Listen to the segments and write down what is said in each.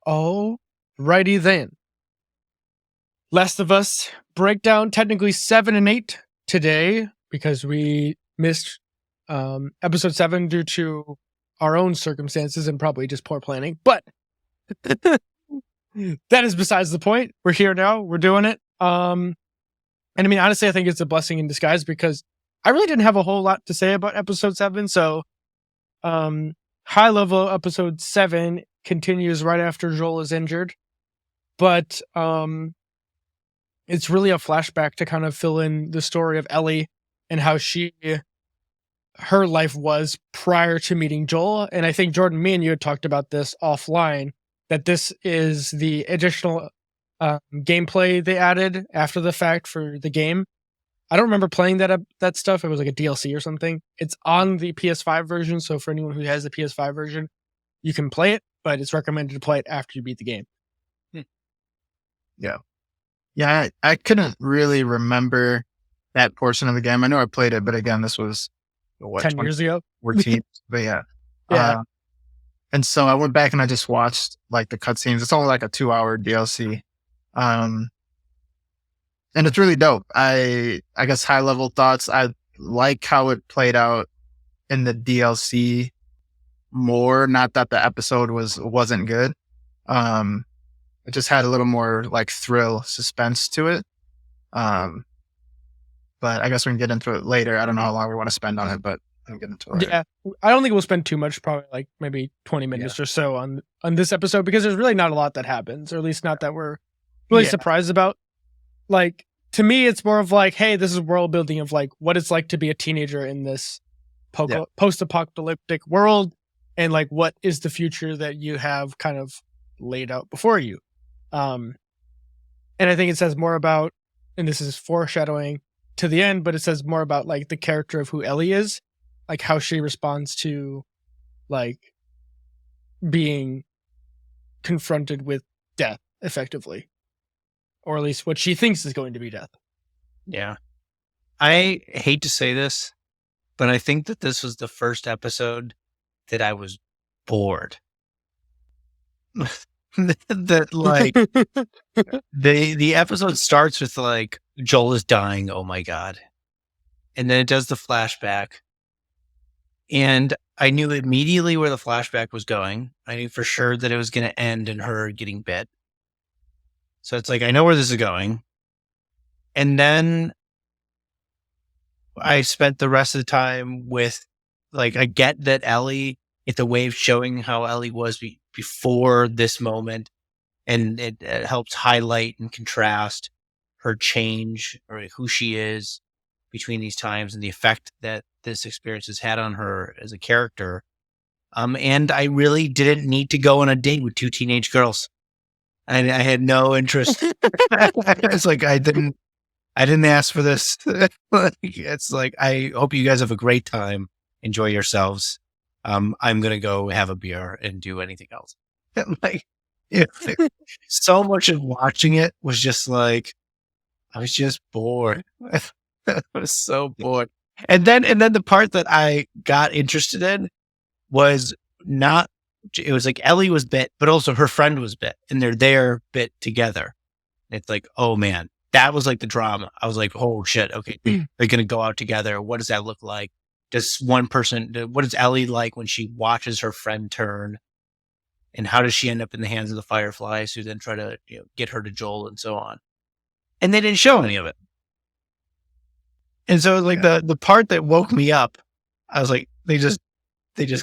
Alrighty then. Last of Us breakdown, technically 7 and 8 today because we missed episode 7 due to our own circumstances and probably just poor planning. But that is besides the point. We're here now. We're doing it. And I mean, honestly, I think it's a blessing in disguise because I really didn't have a whole lot to say about episode 7. So high level episode 7 continues right after Joel is injured. But it's really a flashback to kind of fill in the story of Ellie and how her life was prior to meeting Joel. And I think, Jordan, me and you had talked about this offline, that this is the additional gameplay they added after the fact for the game. I don't remember playing that stuff. It was like a DLC or something. It's on the PS5 version. So for anyone who has the PS5 version, you can play it, but it's recommended to play it after you beat the game. Yeah. Yeah, I couldn't really remember that portion of the game. I know I played it, but again, this was 10 years ago. 14, but yeah. Yeah. And so I went back and I just watched like the cutscenes. It's only like a 2-hour DLC. And it's really dope. I guess high level thoughts. I like how it played out in the DLC more. Not that the episode wasn't good. It just had a little more like thrill, suspense to it. But I guess we can get into it later. I don't know how long we want to spend on it, but I'll get into it later. Yeah, I don't think we'll spend too much, probably like maybe 20 minutes or so on this episode, because there's really not a lot that happens, or at least not that we're really surprised about. Like, to me, it's more of like, hey, this is world building of like what it's like to be a teenager in this post-apocalyptic world, and like what is the future that you have kind of laid out before you. And I think it says more about, and this is foreshadowing to the end, but it says more about like the character of who Ellie is, like how she responds to like being confronted with death effectively, or at least what she thinks is going to be death. Yeah. I hate to say this, but I think that this was the first episode that I was bored. That like the episode starts with like Joel is dying, oh my god, and then it does the flashback, and I knew immediately where the flashback was going. I knew for sure that it was going to end in her getting bit, so it's like I know where this is going. And then I spent the rest of the time with like, I get that Ellie, it's a way of showing how Ellie was before this moment, and it helps highlight and contrast her change, or who she is between these times, and the effect that this experience has had on her as a character. And I really didn't need to go on a date with 2 teenage girls. I had no interest. It's like I didn't ask for this. It's like, I hope you guys have a great time. Enjoy yourselves. I'm going to go have a beer and do anything else. Like, so much of watching it was just like, I was just bored. I was so bored. And then the part that I got interested in was it was like Ellie was bit, but also her friend was bit, and they're there bit together. It's like, oh man, that was like the drama. I was like, oh shit. Okay. They're going to go out together. What does that look like? What is Ellie like when she watches her friend turn, and how does she end up in the hands of the Fireflies, who then try to get her to Joel and so on? And they didn't show any of it. And so like the part that woke me up, I was like, they just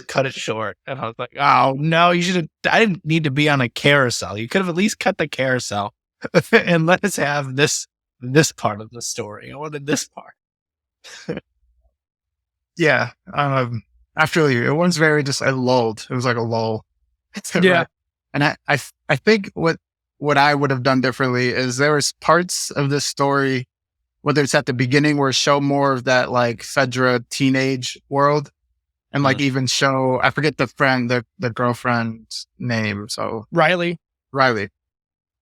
cut it short. And I was like, oh no, I didn't need to be on a carousel. You could have at least cut the carousel and let us have this part of the story. I wanted this part. Yeah. After it was very just I lulled. It was like a lull. Yeah. And I think what I would have done differently is there was parts of this story, whether it's at the beginning where show more of that like FEDRA teenage world, and like even show, I forget the girlfriend's name. So Riley.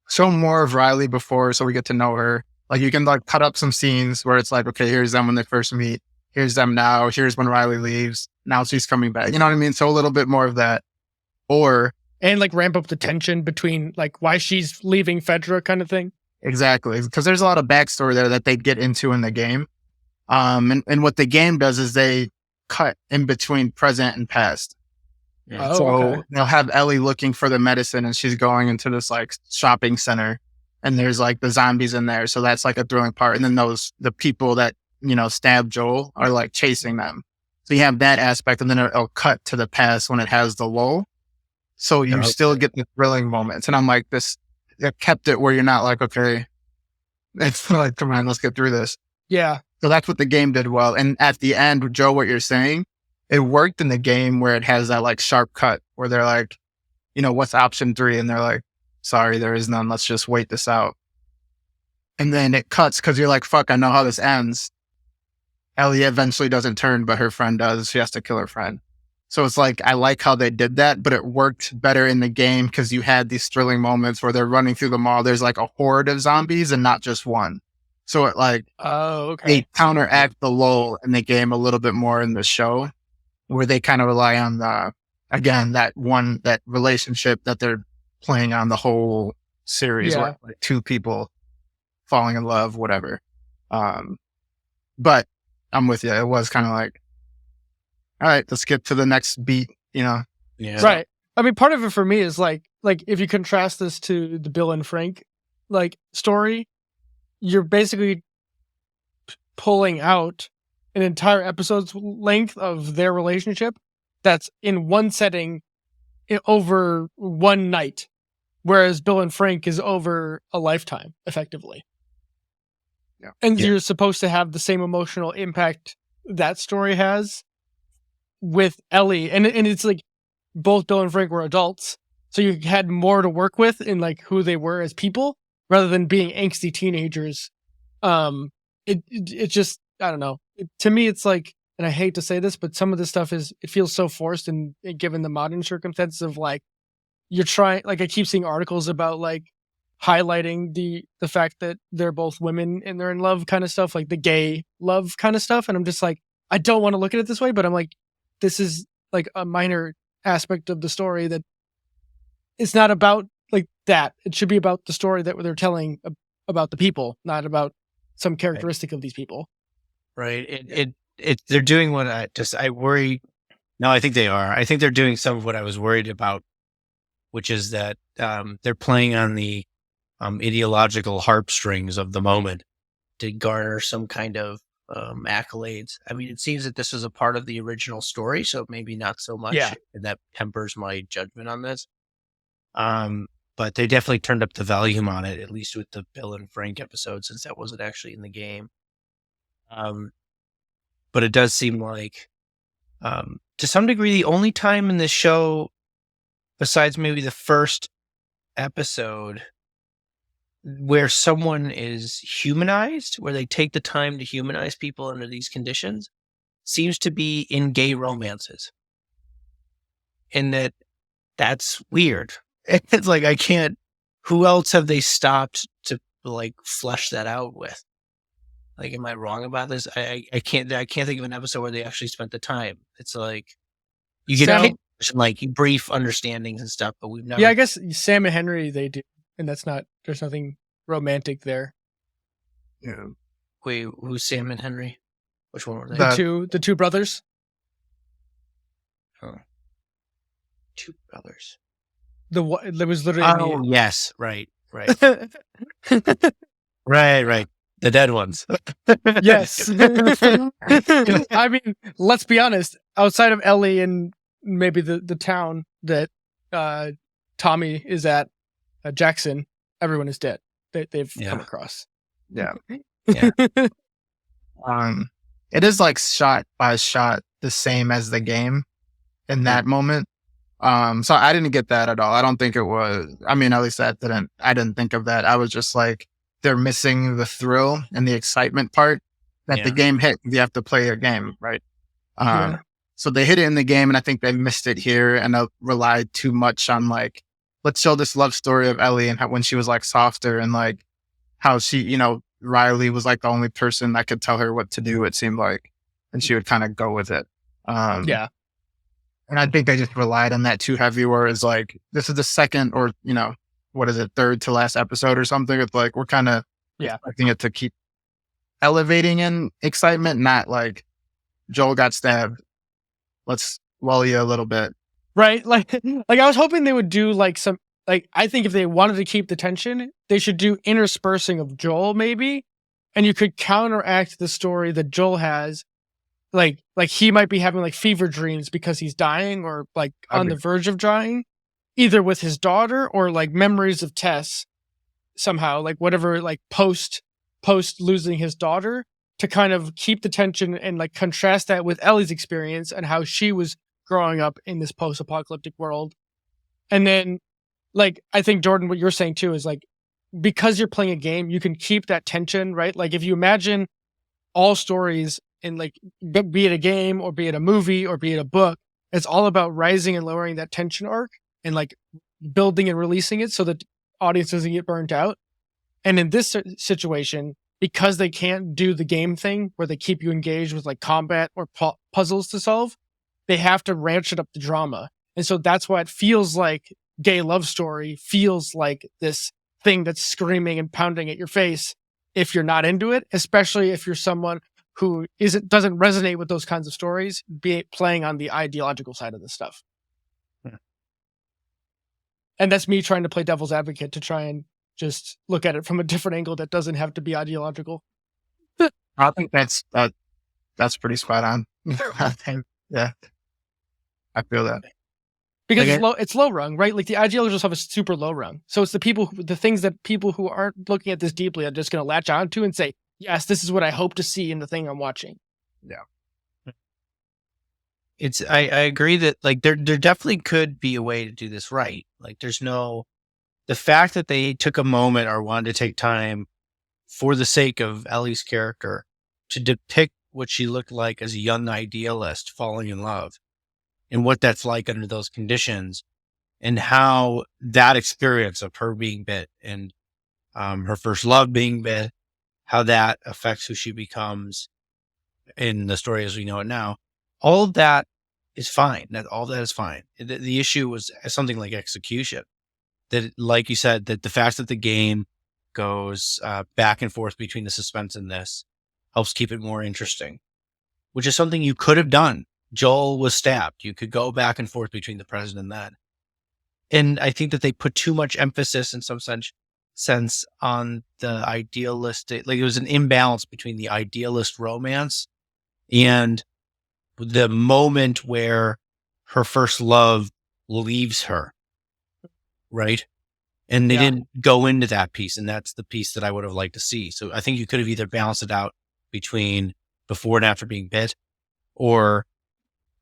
Show more of Riley before, so we get to know her. Like you can like cut up some scenes where it's like, okay, here's them when they first meet. Here's them now. Here's when Riley leaves. Now she's coming back. You know what I mean? So a little bit more of that. and like ramp up the tension between like why she's leaving FEDRA kind of thing. Exactly. Because there's a lot of backstory there that they get into in the game. And what the game does is they cut in between present and past. Yeah. Oh, So okay. they'll have Ellie looking for the medicine and she's going into this like shopping center and there's like the zombies in there. So that's like a thrilling part. And then the people that, stab Joel are like chasing them. So you have that aspect and then it'll cut to the past when it has the lull. So you still get the thrilling moments. And I'm like, it kept it where you're not like, okay, it's like, come on, let's get through this. Yeah. So that's what the game did well. And at the end, Joe, what you're saying, it worked in the game where it has that like sharp cut where they're like, what's option 3? And they're like, sorry, there is none. Let's just wait this out. And then it cuts because you're like, fuck, I know how this ends. Ellie eventually doesn't turn, but her friend does. She has to kill her friend. So it's like, I like how they did that, but it worked better in the game because you had these thrilling moments where they're running through the mall. There's like a horde of zombies and not just one. So it like, they counteract the lull in the game a little bit more in the show where they kind of rely on that relationship that they're playing on the whole series, where like two people falling in love, whatever. But I'm with you. It was kind of like, all right, let's get to the next beat, Yeah. Right. I mean, part of it for me is like if you contrast this to the Bill and Frank like story, you're basically pulling out an entire episode's length of their relationship that's in one setting over one night, whereas Bill and Frank is over a lifetime, effectively. Yeah. And you're supposed to have the same emotional impact that story has with Ellie. And it's like both Bill and Frank were adults, so you had more to work with in like who they were as people rather than being angsty teenagers. It just, I don't know. To me, it's like, and I hate to say this, but some of this stuff it feels so forced and given the modern circumstances of like, you're trying, like I keep seeing articles about like highlighting the fact that they're both women and they're in love kind of stuff, like the gay love kind of stuff. And I'm just like, I don't want to look at it this way, but I'm like, this is like a minor aspect of the story that it's not about like that. It should be about the story that they're telling about the people, not about some characteristic of these people. Right. They're doing what I worry. No, I think they are. I think they're doing some of what I was worried about, which is that they're playing on the ideological harp strings of the moment to garner some kind of accolades. I mean, it seems that this was a part of the original story, so maybe not so much. Yeah. And that tempers my judgment on this. But they definitely turned up the volume on it, at least with the Bill and Frank episode, since that wasn't actually in the game. But it does seem like, to some degree, the only time in this show, besides maybe the first episode, where someone is humanized, where they take the time to humanize people under these conditions, seems to be in gay romances. And that's weird. It's like, I can't, who else have they stopped to like flesh that out with? Like, am I wrong about this? I can't think of an episode where they actually spent the time. It's like, you get like brief understandings and stuff, but we've never. Yeah, I guess Sam and Henry, they do. And there's nothing romantic there. Yeah. Wait, who's Sam and Henry? Which one were they? The two brothers. Oh. Two brothers. There was literally. Yes, right. Right. The dead ones. Yes. I mean, let's be honest. Outside of Ellie and maybe the town that Tommy is at, Jackson, everyone is dead. They've come across. Yeah. Yeah. It is like shot by shot the same as the game in that moment. So I didn't get that at all. I don't think it was. I mean, at least I didn't think of that. I was just like, they're missing the thrill and the excitement part that the game hit. You have to play a game, right? So they hit it in the game, and I think they missed it here and relied too much on like, let's show this love story of Ellie and how when she was like softer and like how she, Riley was like the only person that could tell her what to do, it seemed like, and she would kind of go with it. And I think they just relied on that too heavy, where it's like, this is the second or, what is it, third to last episode or something. It's like, we're kind of expecting it to keep elevating in excitement, not like Joel got stabbed. Let's lull you a little bit. Right? Like I was hoping they would do like some, like, I think if they wanted to keep the tension, they should do interspersing of Joel maybe. And you could counteract the story that Joel has. Like he might be having like fever dreams because he's dying or like on the verge of dying, either with his daughter or like memories of Tess somehow, like whatever, like post losing his daughter, to kind of keep the tension and like contrast that with Ellie's experience and how she was growing up in this post-apocalyptic world. And then, like, I think, Jordan, what you're saying too is like, because you're playing a game, you can keep that tension, right? Like if you imagine all stories in like, be it a game or be it a movie or be it a book, it's all about rising and lowering that tension arc and like building and releasing it so that audience doesn't get burnt out. And in this situation, because they can't do the game thing where they keep you engaged with like combat or puzzles to solve, they have to ratchet up the drama. And so that's why it feels like gay love story, feels like this thing that's screaming and pounding at your face if you're not into it, especially if you're someone who doesn't resonate with those kinds of stories, be it playing on the ideological side of this stuff. And that's me trying to play devil's advocate to try and just look at it from a different angle that doesn't have to be ideological. I think that's pretty spot on. I think, yeah, I feel that. Because it's low rung, right? Like the ideological stuff is super low rung. So it's the things that people who aren't looking at this deeply are just going to latch onto and say, yes, this is what I hope to see in the thing I'm watching. Yeah. I agree that like there definitely could be a way to do this right. Like the fact that they took a moment or wanted to take time for the sake of Ellie's character to depict what she looked like as a young idealist falling in love and what that's like under those conditions, and how that experience of her being bit and her first love being bit, how that affects who she becomes in the story as we know it now. All of that is fine. All that is fine. The issue was something like execution. That, like you said, that the fact that the game goes back and forth between the suspense and this helps keep it more interesting, which is something you could have done. Joel was stabbed. You could go back and forth between the present and that. And I think that they put too much emphasis in some sense on the idealistic, like it was an imbalance between the idealist romance and the moment where her first love leaves her. Right. And they didn't go into that piece. And that's the piece that I would have liked to see. So I think you could have either balanced it out between before and after being bit or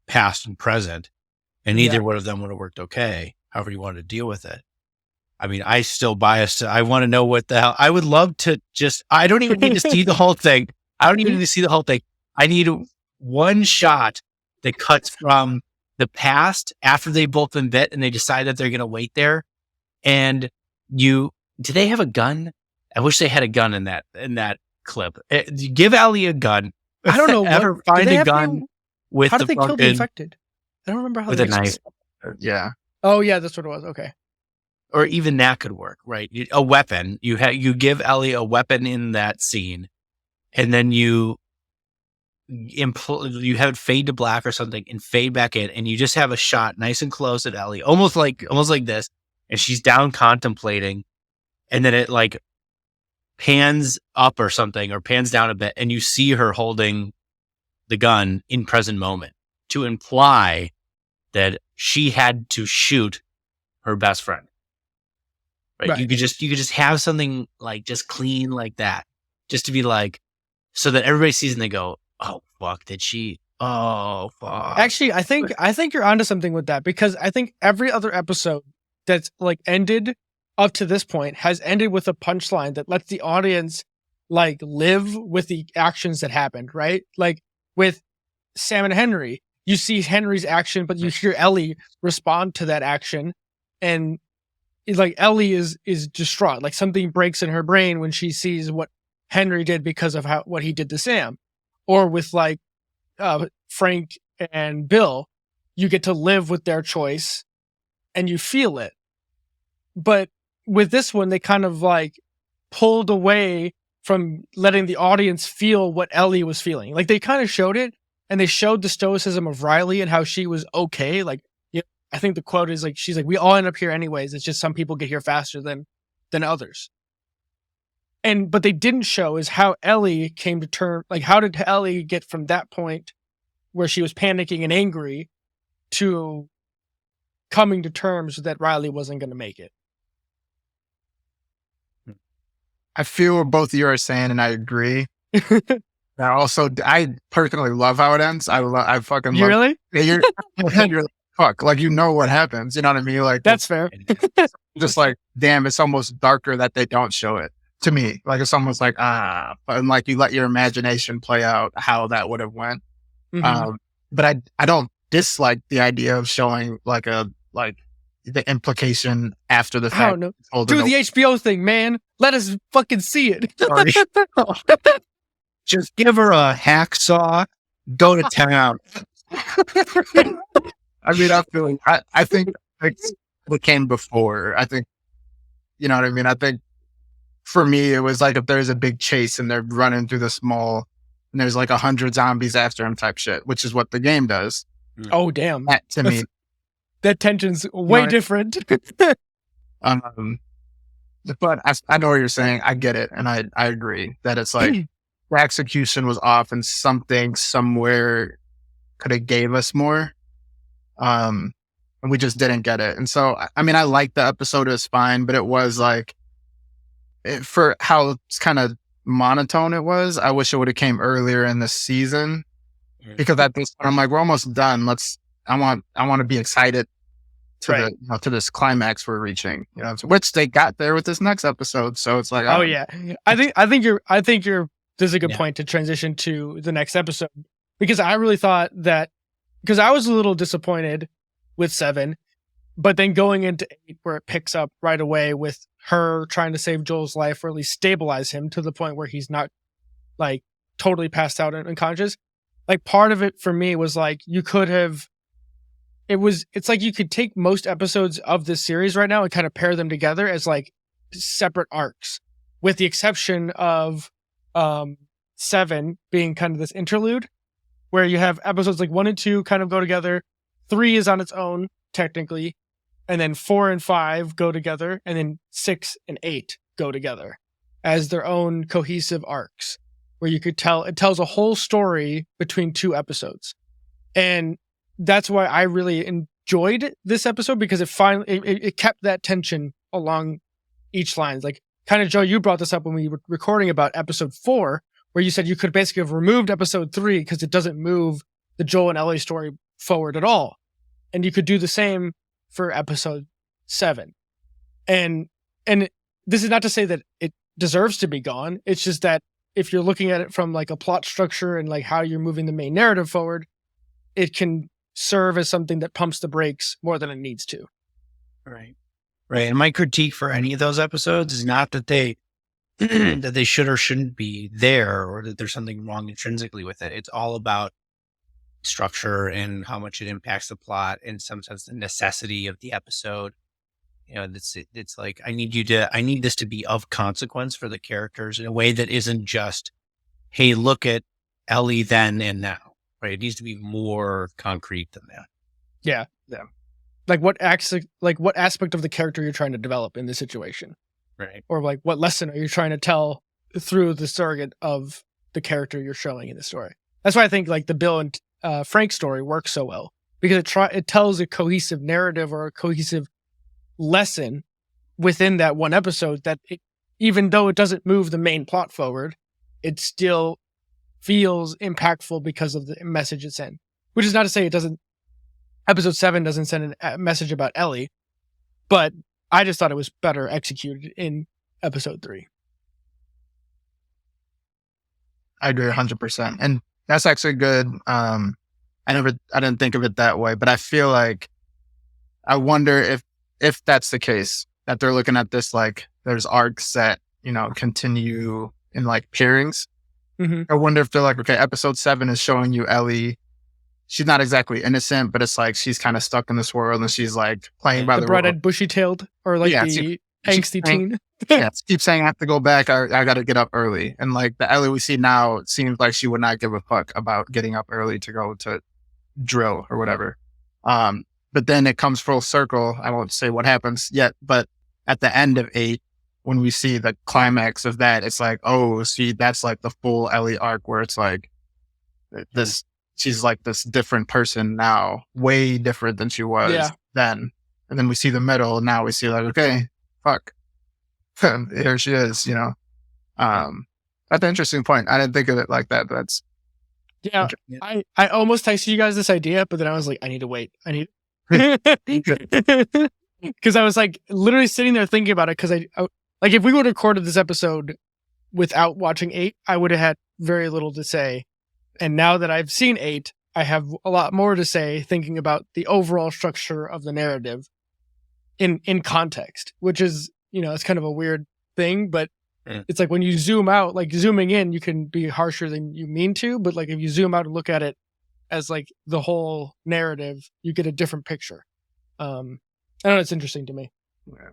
past and present. And neither one of them would have worked okay, however you wanted to deal with it. I mean, I still biased. I want to know what the hell. I would love to I don't even need to see the whole thing. I don't even need to see the whole thing. I need one shot that cuts from the past after they've both been bit and they decide that they're going to wait there. And do they have a gun? I wish they had a gun in that clip. Give Ellie a gun. I don't know. Ever find a gun with how did they kill the infected? I don't remember how with a knife. Yeah. Oh yeah, that's what it was. Okay. Or even that could work, right? A weapon. You give Ellie a weapon in that scene, and then you have it fade to black or something and fade back in, and you just have a shot nice and close at Ellie, almost like this. And she's down contemplating, and then it like pans up or something, or pans down a bit, and you see her holding the gun in present moment to imply that she had to shoot her best friend. Right? You could just have something like just clean like that, just to be like, so that everybody sees and they go, "Oh fuck, did she? Oh fuck." Actually, I think you're onto something with that, because I think every other episode that's like ended up to this point has ended with a punchline that lets the audience like live with the actions that happened, right? Like with Sam and Henry, you see Henry's action, but you hear Ellie respond to that action, and it's like Ellie is distraught. Like something breaks in her brain when she sees what Henry did because of what he did to Sam. Or with like Frank and Bill, you get to live with their choice and you feel it. But with this one, they kind of like pulled away from letting the audience feel what Ellie was feeling. Like they kind of showed it, and they showed the stoicism of Riley and how she was okay. Like, I think the quote is like, she's like, we all end up here anyways. It's just some people get here faster than others. But they didn't show is how Ellie came to term. Like, how did Ellie get from that point where she was panicking and angry to coming to terms that Riley wasn't going to make it? I feel what both of you are saying, and I agree. I personally love how it ends. I fucking love. Really? You're like, fuck, like, you know what happens. You know what I mean? Like, That's fair. Just like, damn, it's almost darker that they don't show it to me. Like, it's almost like, and like you let your imagination play out how that would have went. Mhm. But I don't dislike the idea of showing like the implication after the I fact. don't know. Do the HBO thing, man. Let us fucking see it. Sorry. Just give her a hacksaw. Go to town. I mean, I think like what came before. I think, you know what I mean? I think for me, it was like if there's a big chase and they're running through this mall and there's like 100 zombies after him type shit, which is what the game does. Oh, damn. That, to me, that tension's way different. but I know what you're saying. I get it. And I agree that it's like the execution was off and something somewhere could have gave us more. And we just didn't get it. And so, I mean, I like the episode, it's fine, but it was like, for how it's kind of monotone it was, I wish it would have came earlier in the season, because at this point I'm like, we're almost done. I want to be excited to to this climax we're reaching, which they got there with this next episode. So it's like, oh yeah, I think you're this is a good point to transition to the next episode, because I really thought that, because I was a little disappointed with 7, but then going into 8 where it picks up right away with her trying to save Joel's life, or at least stabilize him to the point where he's not like totally passed out and unconscious. Like, part of it for me was like, it's like you could take most episodes of this series right now and kind of pair them together as like separate arcs, with the exception of 7 being kind of this interlude where you have episodes like 1 and 2 kind of go together. 3 is on its own technically, and then 4 and 5 go together, and then 6 and 8 go together as their own cohesive arcs, where you could tell it tells a whole story between 2 episodes. And that's why I really enjoyed this episode, because it kept that tension along each line. Like, kind of, Joe, you brought this up when we were recording about episode 4, where you said you could basically have removed episode 3 because it doesn't move the Joel and Ellie story forward at all. And you could do the same for episode 7. And this is not to say that it deserves to be gone. It's just that if you're looking at it from like a plot structure and like how you're moving the main narrative forward, it can serve as something that pumps the brakes more than it needs to. Right. And my critique for any of those episodes is not that they that they should or shouldn't be there, or that there's something wrong intrinsically with it. It's all about structure and how much it impacts the plot, and sometimes the necessity of the episode. It's like, I need this to be of consequence for the characters in a way that isn't just, hey, look at Ellie then and now. Right? It needs to be more concrete than that. Yeah. Like what aspect of the character you're trying to develop in this situation, right? Or like what lesson are you trying to tell through the surrogate of the character you're showing in the story? That's why I think like the Bill and Frank story works so well, because it tells a cohesive narrative or a cohesive lesson within that one episode, that even though it doesn't move the main plot forward, it still feels impactful because of the message it's in. Which is not to say episode 7 doesn't send a message about Ellie, but I just thought it was better executed in episode 3. I agree 100%. And that's actually good. I didn't think of it that way, but I feel like, I wonder if that's the case, that they're looking at this like there's arcs that, continue in like pairings. Mm-hmm. I wonder if they're like, okay, episode 7 is showing you Ellie. she's not exactly innocent, but it's like she's kind of stuck in this world and she's like playing by The the bright-eyed, rules. bushy-tailed, or like Yeah, the she angsty saying- teen. Yeah, she keeps saying I have to go back. I got to get up early. And like the Ellie we see now, it seems like she would not give a fuck about getting up early to go to drill or whatever. But then it comes full circle. I won't say what happens yet, but at the end of 8, when we see the climax of that, it's like, oh, see, that's like the full Ellie arc where it's like this, she's like this different person now, way different than she was then. And then we see the middle. And now we see like, okay, fuck. Here she is, you know. That's an interesting point. I didn't think of it like that, but that's I almost texted you guys this idea, but then I was like, I need to wait. I need because I was like literally sitting there thinking about it because I like if we would have recorded this episode without watching 8, I would have had very little to say. And now that I've seen 8, I have a lot more to say thinking about the overall structure of the narrative in context, which is, you know, it's kind of a weird thing, but it's like when you zoom out, like zooming in, you can be harsher than you mean to, but like if you zoom out and look at it as like the whole narrative, you get a different picture. I don't know, it's interesting to me. Yeah.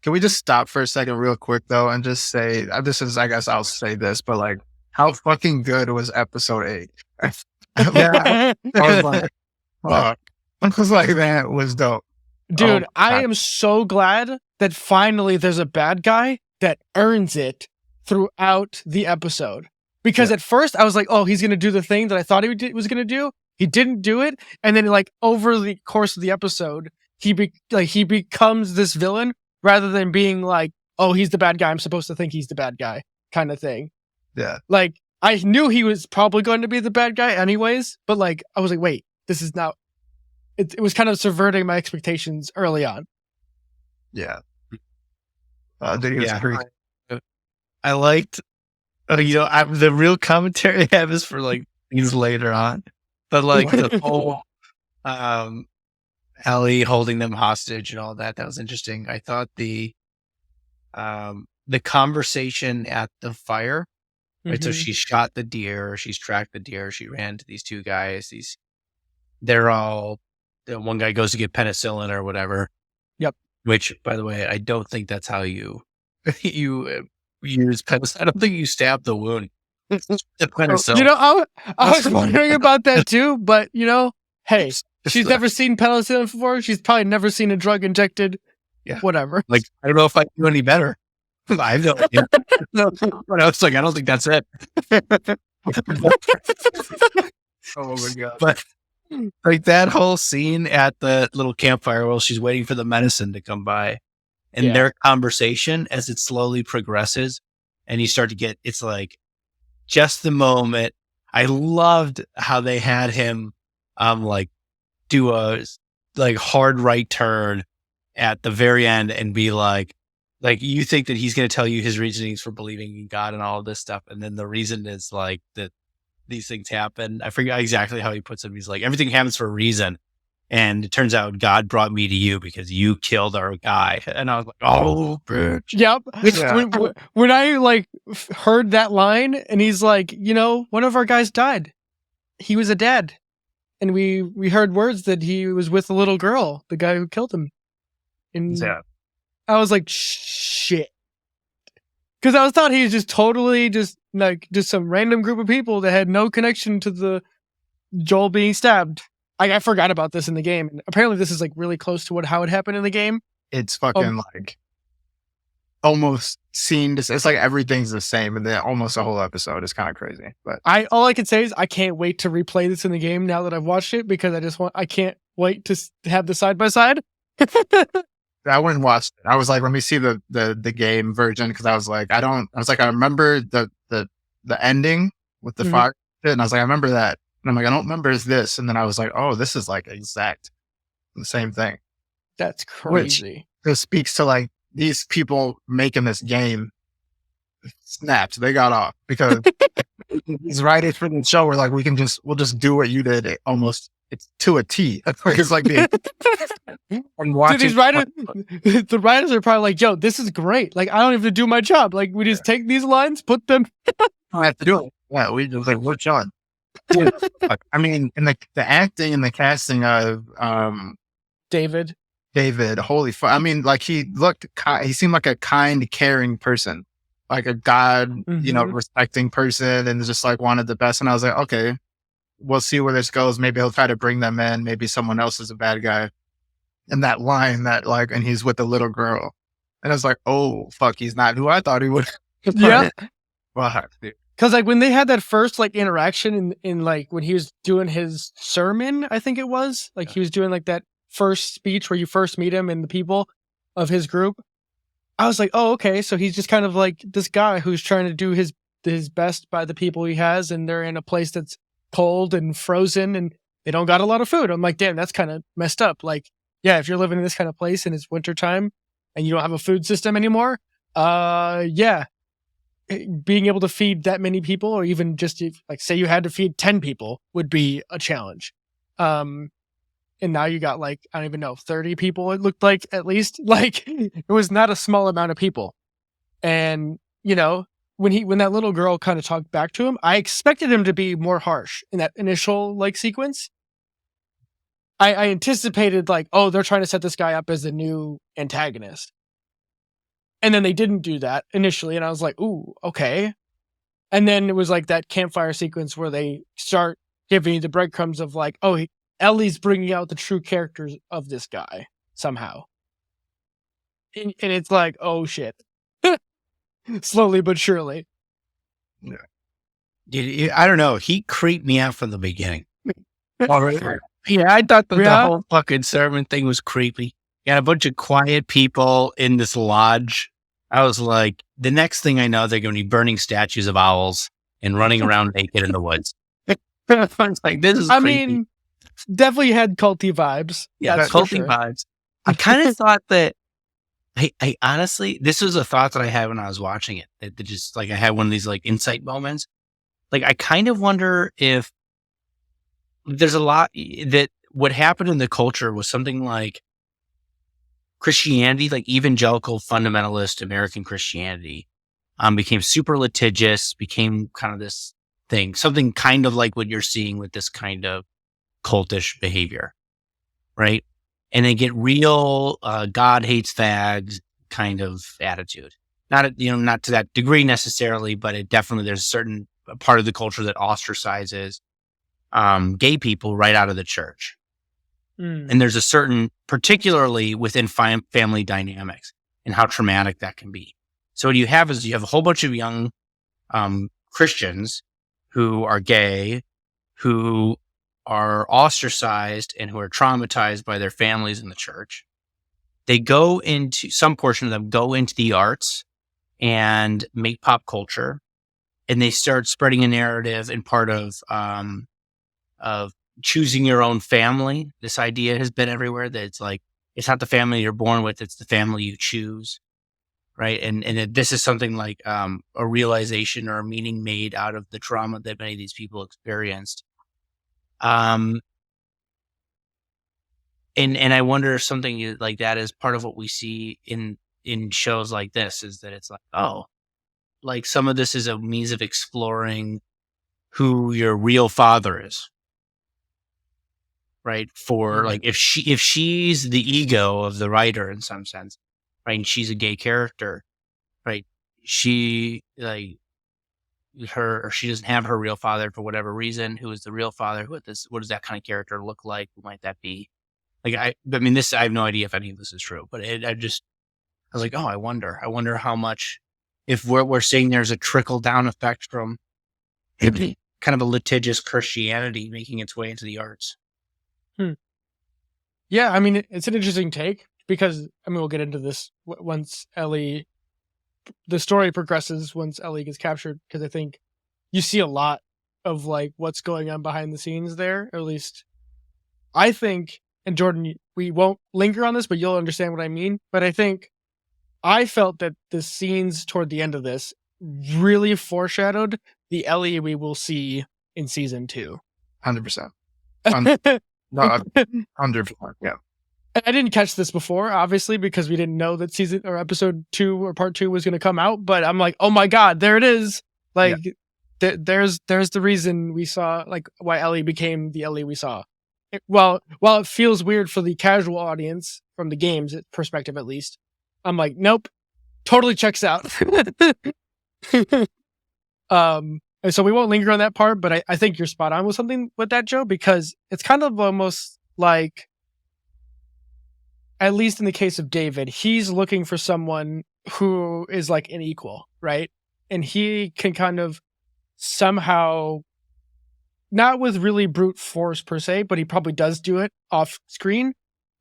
Can we just stop for a second real quick though and just say, this is, I guess I'll say this, but like how fucking good was episode 8? Yeah. I was like, fuck. I was like, that was dope. Dude, I am so glad that finally there's a bad guy that earns it throughout the episode. Because at first I was like, oh, he's going to do the thing that I thought he was going to do. He didn't do it. And then like over the course of the episode, he becomes this villain rather than being like, oh, he's the bad guy. I'm supposed to think he's the bad guy kind of thing. Yeah. Like I knew he was probably going to be the bad guy anyways, but like, I was like, wait, this is not, it was kind of subverting my expectations early on. Yeah. Agree. I liked, you know, the real commentary I have is for like things later on, but like the whole Ellie holding them hostage and all that was interesting. I thought the conversation at the fire, right? So she shot the deer, she's tracked the deer, she ran to these two guys. They're all, one guy goes to get penicillin or whatever. Yep. Which, by the way, I don't think that's how you use penicillin. I don't think you stab the wound. The penicillin. You know, I was wondering about that too, but you know, hey, she's never seen penicillin before. She's probably never seen a drug injected. Yeah. Whatever. Like, I don't know if I can do any better. I have no idea. But I was like, I don't think that's it. Oh my God. But like that whole scene at the little campfire while she's waiting for the medicine to come by and their conversation as it slowly progresses and you start to get, it's like just the moment. I loved how they had him, like do a like hard right turn at the very end and be like you think that he's going to tell you his reasonings for believing in God and all of this stuff. And then the reason is like that these things happen. I forget exactly how he puts it. He's like, everything happens for a reason. And it turns out God brought me to you because you killed our guy. And I was like, oh, bitch. Yep. Yeah. When I like heard that line and he's like, you know, one of our guys died. He was a dad. And we heard words that he was with a little girl, the guy who killed him. And I was like, shit. Because I thought he was just totally just some random group of people that had no connection to the Joel being stabbed. I forgot about this in the game. And apparently this is like really close to how it happened in the game. It's fucking like almost seen. It's like everything's the same, and then almost the whole episode is kind of crazy. But all I can say is I can't wait to replay this in the game now that I've watched it because I can't wait to have the side by side. I went and watched it. I was like, let me see the game version because I was like, I remember the ending with the fire, and I was like, I remember that, and I'm like, I don't remember this, and then I was like, oh, this is like exact the same thing. That's crazy. Which just speaks to like these people making this game snapped. They got off because these writers for the show were like, we'll just do what you did almost. It's to a T. It's like I'm watching. Dude, the writers are probably like, yo, this is great. Like, I don't have to do my job. Like, we just take these lines, put them. I don't have to do it. Yeah, we just like, we're chilling. Dude, I mean, in the acting and the casting of David. Holy fuck! I mean, like he seemed like a kind, caring person, like a God, respecting person, and just like wanted the best. And I was like, okay, we'll see where this goes. Maybe he'll try to bring them in. Maybe someone else is a bad guy. And that line and he's with the little girl, and I was like, oh fuck, he's not who I thought he would. Yeah. Fuck, dude. Because like when they had that first like interaction in like when he was doing his sermon, I think it was like he was doing like that first speech where you first meet him and the people of his group. I was like, oh, okay, so he's just kind of like this guy who's trying to do his best by the people he has, and they're in a place that's cold and frozen and they don't got a lot of food. I'm like, damn, that's kind of messed up. Like, yeah, if you're living in this kind of place and it's wintertime and you don't have a food system anymore, yeah. Being able to feed that many people, or even just like say you had to feed 10 people would be a challenge. And now you got like, I don't even know, 30 people. It looked like at least like it was not a small amount of people. And when that little girl kind of talked back to him, I expected him to be more harsh in that initial like sequence. I anticipated like, oh, they're trying to set this guy up as a new antagonist. And then they didn't do that initially. And I was like, ooh, okay. And then it was like that campfire sequence where they start giving you the breadcrumbs of like, oh, Ellie's bringing out the true characters of this guy somehow. And it's like, oh, shit. Slowly but surely. Yeah. Dude, I don't know. He creeped me out from the beginning. Yeah, I thought the whole fucking sermon thing was creepy. You got a bunch of quiet people in this lodge. I was like, the next thing I know, they're going to be burning statues of owls and running around naked in the woods. I was like, this is creepy. I mean, definitely had culty vibes. Yeah, culty vibes. I kind of thought that, I honestly, this was a thought that I had when I was watching it. That just like, I had one of these like insight moments. Like, I kind of wonder if there's a lot that what happened in the culture was something like Christianity, like evangelical fundamentalist American Christianity, became super litigious, became kind of this thing, something kind of like what you're seeing with this kind of cultish behavior, right? And they get real God hates fags kind of attitude. Not to that degree necessarily, but it definitely, there's a certain part of the culture that ostracizes gay people right out of the church. And there's a certain, particularly within family dynamics and how traumatic that can be. So what you have is you have a whole bunch of young Christians who are gay, who are ostracized and who are traumatized by their families in the church. They go into, some portion of them go into the arts and make pop culture, and they start spreading a narrative and part of choosing your own family. This idea has been everywhere that it's like, it's not the family you're born with, it's the family you choose. Right. And this is something like a realization or a meaning made out of the trauma that many of these people experienced. And I wonder if something like that is part of what we see in shows like this, is that it's like, oh, like some of this is a means of exploring who your real father is. Right. For like, if she's the ego of the writer in some sense, right, and she's a gay character, right, she like or she doesn't have her real father for whatever reason. Who is the real father? What does that kind of character look like? Who might that be? Like, I mean, this, I have no idea if any of this is true, but I was like, oh, I wonder how much, if what we're seeing there's a trickle down effect from kind of a litigious Christianity making its way into the arts. Yeah, I mean, it's an interesting take because, I mean, we'll get into this once the story progresses, once Ellie gets captured, because I think you see a lot of like what's going on behind the scenes there, or at least I think, and Jordan, we won't linger on this, but you'll understand what I mean. But I felt that the scenes toward the end of this really foreshadowed the Ellie we will see in season 2. 100%. 100%. Yeah. I didn't catch this before, obviously, because we didn't know that episode 2 or part 2 was going to come out. But I'm like, oh my God, there it is. Like, there's the reason we saw, like, why Ellie became the Ellie we saw. While it feels weird for the casual audience from the game's perspective, at least, I'm like, nope, totally checks out. And so we won't linger on that part, but I think you're spot on with something with that, Joe, because it's kind of almost like, at least in the case of David, he's looking for someone who is like an equal, right? And he can kind of somehow, not with really brute force per se, but he probably does do it off screen,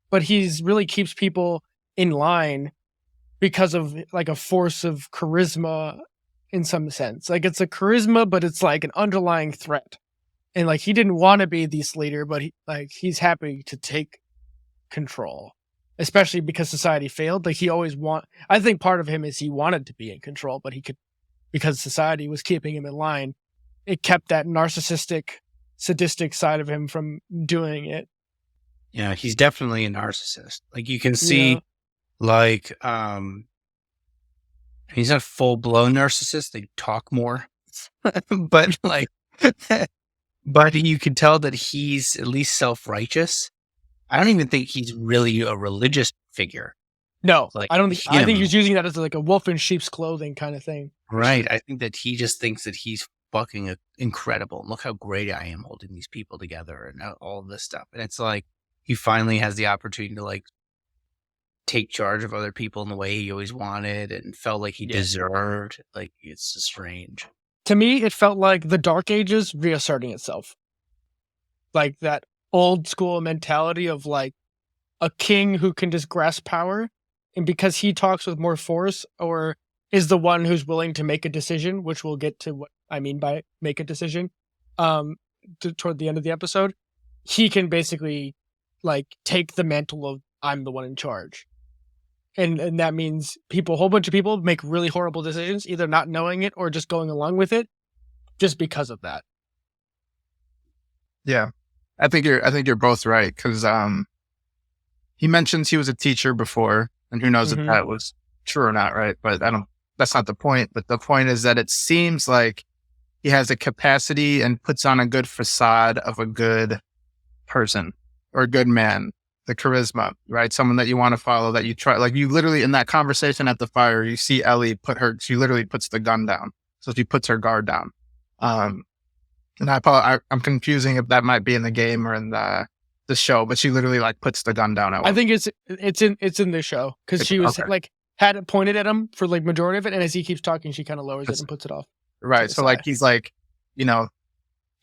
but he's really keeps people in line because of like a force of charisma in some sense. Like, it's a charisma, but it's like an underlying threat. And like, he didn't want to be the leader, but he's happy to take control, especially because society failed. Like, I think part of him is he wanted to be in control, but he could, because society was keeping him in line, it kept that narcissistic, sadistic side of him from doing it. Yeah, he's definitely a narcissist. Like, you can see, like, he's not a full-blown narcissist. They talk more. But, like, but you can tell that he's at least self-righteous. I don't even think he's really a religious figure. No, like, I don't think. I think he's using that as like a wolf in sheep's clothing kind of thing. Right. I think that he just thinks that he's fucking incredible. Look how great I am holding these people together and all this stuff. And it's like he finally has the opportunity to like take charge of other people in the way he always wanted and felt like he deserved. Like, it's strange. To me, it felt like the Dark Ages reasserting itself. Like that old school mentality of like a king who can just grasp power, and because he talks with more force or is the one who's willing to make a decision, which we'll get to what I mean by make a decision toward the end of the episode, he can basically like take the mantle of I'm the one in charge. And that means a whole bunch of people make really horrible decisions, either not knowing it or just going along with it just because of that. Yeah. I think you're both right, because he mentions he was a teacher before, and who knows if that was true or not, right? But that's not the point. But the point is that it seems like he has a capacity and puts on a good facade of a good person or a good man. The charisma, right? Someone that you want to follow, that you try. Like, you literally, in that conversation at the fire, you see Ellie she literally puts the gun down. So she puts her guard down. And I'm confusing if that might be in the game or in the show, but she literally like puts the gun down. I think it's in the show, because she was like had it pointed at him for like majority of it, and as he keeps talking, she kind of lowers it and puts it off. Right. So like he's like,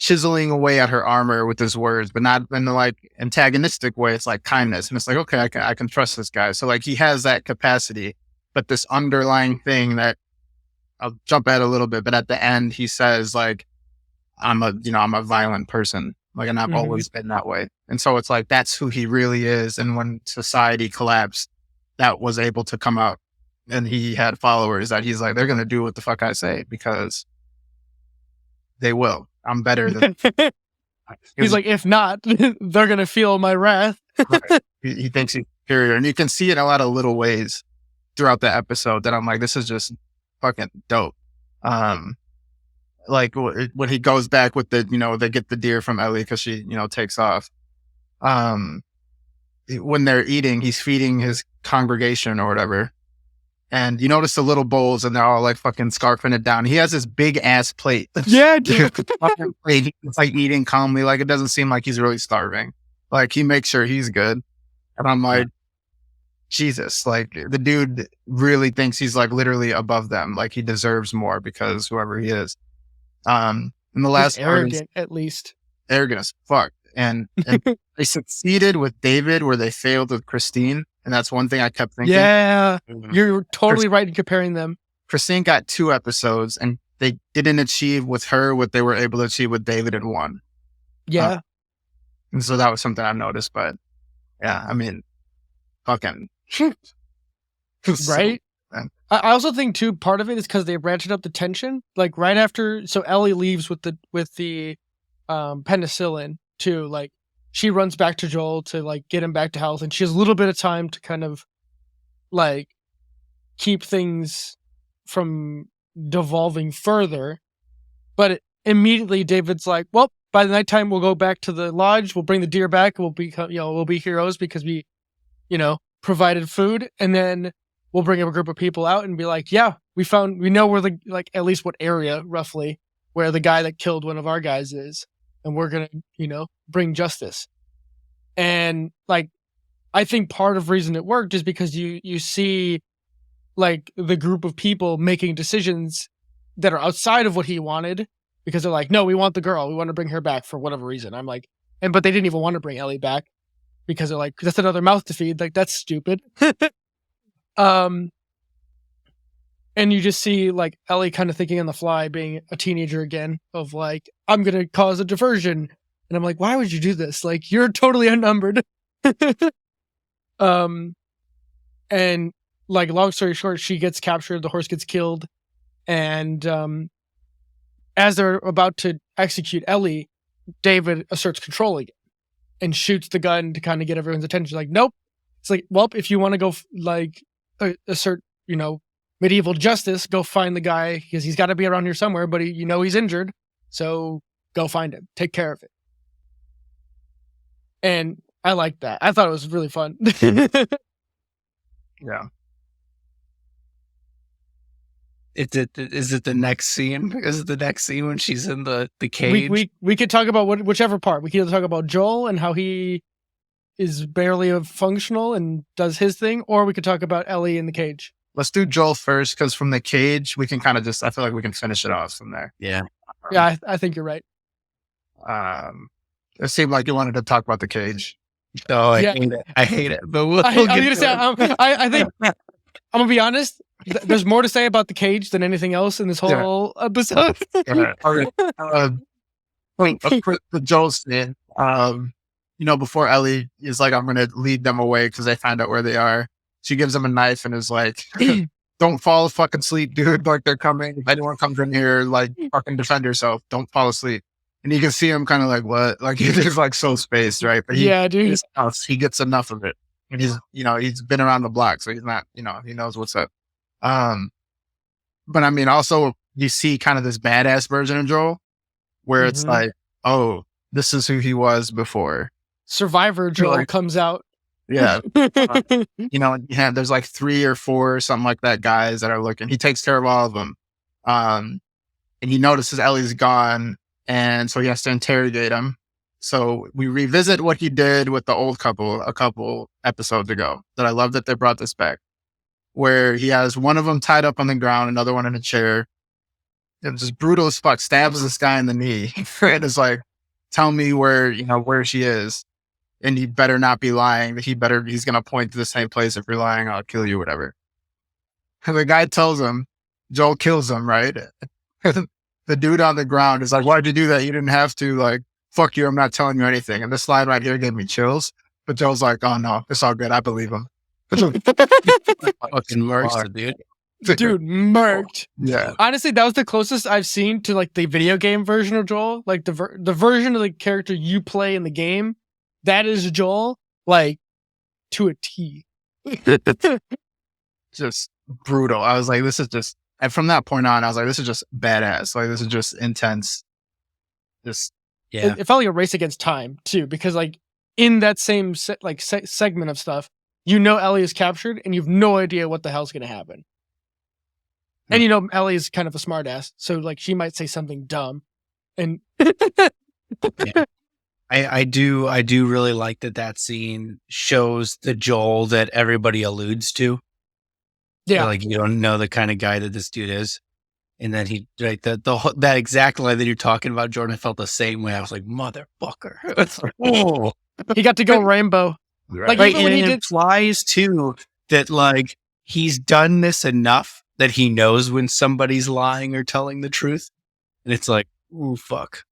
chiseling away at her armor with his words, but not in the like antagonistic way. It's like kindness, and it's like, okay, I can trust this guy. So like he has that capacity, but this underlying thing that I'll jump at a little bit, but at the end he says like, I'm a violent person. Like, and I've always been that way. And so it's like, that's who he really is. And when society collapsed, that was able to come out, and he had followers that he's like, they're going to do what the fuck I say, because they will. I'm better than. He's like, if not, they're going to feel my wrath. Right. He thinks he's superior. And you can see it in a lot of little ways throughout the episode that I'm like, this is just fucking dope. Like when he goes back with the, they get the deer from Ellie because she, takes off. When they're eating, he's feeding his congregation or whatever. And you notice the little bowls, and they're all like fucking scarfing it down. He has this big ass plate. Yeah, dude. It's like eating calmly. Like, it doesn't seem like he's really starving. Like, he makes sure he's good. And I'm like, Jesus, like the dude really thinks he's like literally above them. Like, he deserves more because whoever he is. And the last he's arrogant, at least. Arrogant as fuck. And they succeeded with David where they failed with Christine. And that's one thing I kept thinking. Yeah, you're totally right in comparing them. Christine got 2 episodes, and they didn't achieve with her what they were able to achieve with David in 1. Yeah. And so that was something I noticed. But yeah, I mean, fucking. Right? I also think too, part of it is because they ratcheted up the tension. Like right after, so Ellie leaves with the penicillin too. Like she runs back to Joel to like get him back to health, and she has a little bit of time to kind of like keep things from devolving further. But immediately David's like, well, by the nighttime we'll go back to the lodge, we'll bring the deer back, we'll become, we'll be heroes because we, provided food, and then we'll bring a group of people out and be like, yeah, we know where at least what area roughly where the guy that killed one of our guys is, and we're gonna, bring justice. And like, I think part of the reason it worked is because you see like the group of people making decisions that are outside of what he wanted, because they're like, no, we want the girl, we want to bring her back for whatever reason. I'm like, but they didn't even want to bring Ellie back because they're like, that's another mouth to feed. Like, that's stupid. And you just see like Ellie kind of thinking on the fly, being a teenager again, of like, I'm going to cause a diversion. And I'm like, why would you do this? Like, you're totally unnumbered. And like, long story short, she gets captured, the horse gets killed. And as they're about to execute Ellie, David asserts control again and shoots the gun to kind of get everyone's attention. Like, nope. It's like, well, if you want to go assert, medieval justice, go find the guy, because he's got to be around here somewhere, but he's injured. So go find him. Take care of it. And I liked that. I thought it was really fun. Yeah. Is it the next scene? Is it the next scene when she's in the cage? We could talk about whichever part. We could either talk about Joel and how he is barely functional and does his thing, or we could talk about Ellie in the cage. Let's do Joel first, because from the cage, we can kind of I feel like we can finish it off from there. Yeah. Yeah, I think you're right. It seemed like you wanted to talk about the cage. Oh, I hate it. But I think I'm gonna be honest. There's more to say about the cage than anything else in this whole episode. The Joel scene. Before Ellie is like, I'm gonna lead them away because they find out where they are. She gives him a knife and is like, don't fall fucking asleep, dude. Like, they're coming. If anyone comes in here, like, fucking defend yourself. Don't fall asleep. And you can see him kind of like, what? Like, he's like so spaced, right? But dude. He gets enough of it. And he's been around the block, so he's not, he knows what's up. But I mean, also you see kind of this badass version of Joel where it's like, oh, this is who he was before. Survivor Joel comes out. Yeah. There's like 3 or 4 or something like that guys that are looking. He takes care of all of them. And he notices Ellie's gone. And so he has to interrogate him. So we revisit what he did with the old couple a couple episodes ago, that I love that they brought this back, where he has one of them tied up on the ground, another one in a chair. It's just brutal as fuck. Stabs this guy in the knee. And it's like, tell me where she is. And he better not be lying. He's going to point to the same place. If you're lying, I'll kill you, whatever. And the guy tells him, Joel kills him, right? The dude on the ground is like, why'd you do that? You didn't have to. Like, fuck you. I'm not telling you anything. And this line right here gave me chills. But Joel's like, oh no, it's all good. I believe him. Fucking murked, dude. Dude, murked. Yeah. Honestly, that was the closest I've seen to like the video game version of Joel. Like the version of the character you play in the game, that is Joel, like, to a T. Just brutal. I was like, this is just, and from that point on, I was like, this is just badass. Like, this is just intense. Just, yeah. It felt like a race against time too, because like in that same segment of stuff, Ellie is captured and you have no idea what the hell's going to happen. And Ellie is kind of a smartass, so like she might say something dumb. And yeah. I do really like that scene shows the Joel that everybody alludes to. Yeah, so, like, you don't know the kind of guy that this dude is, and then he that exact line that you're talking about, Jordan. I felt the same way. I was like, motherfucker. Oh, he got to go rainbow. Right. Like, even when it implies too that like he's done this enough that he knows when somebody's lying or telling the truth, and it's like, ooh, fuck.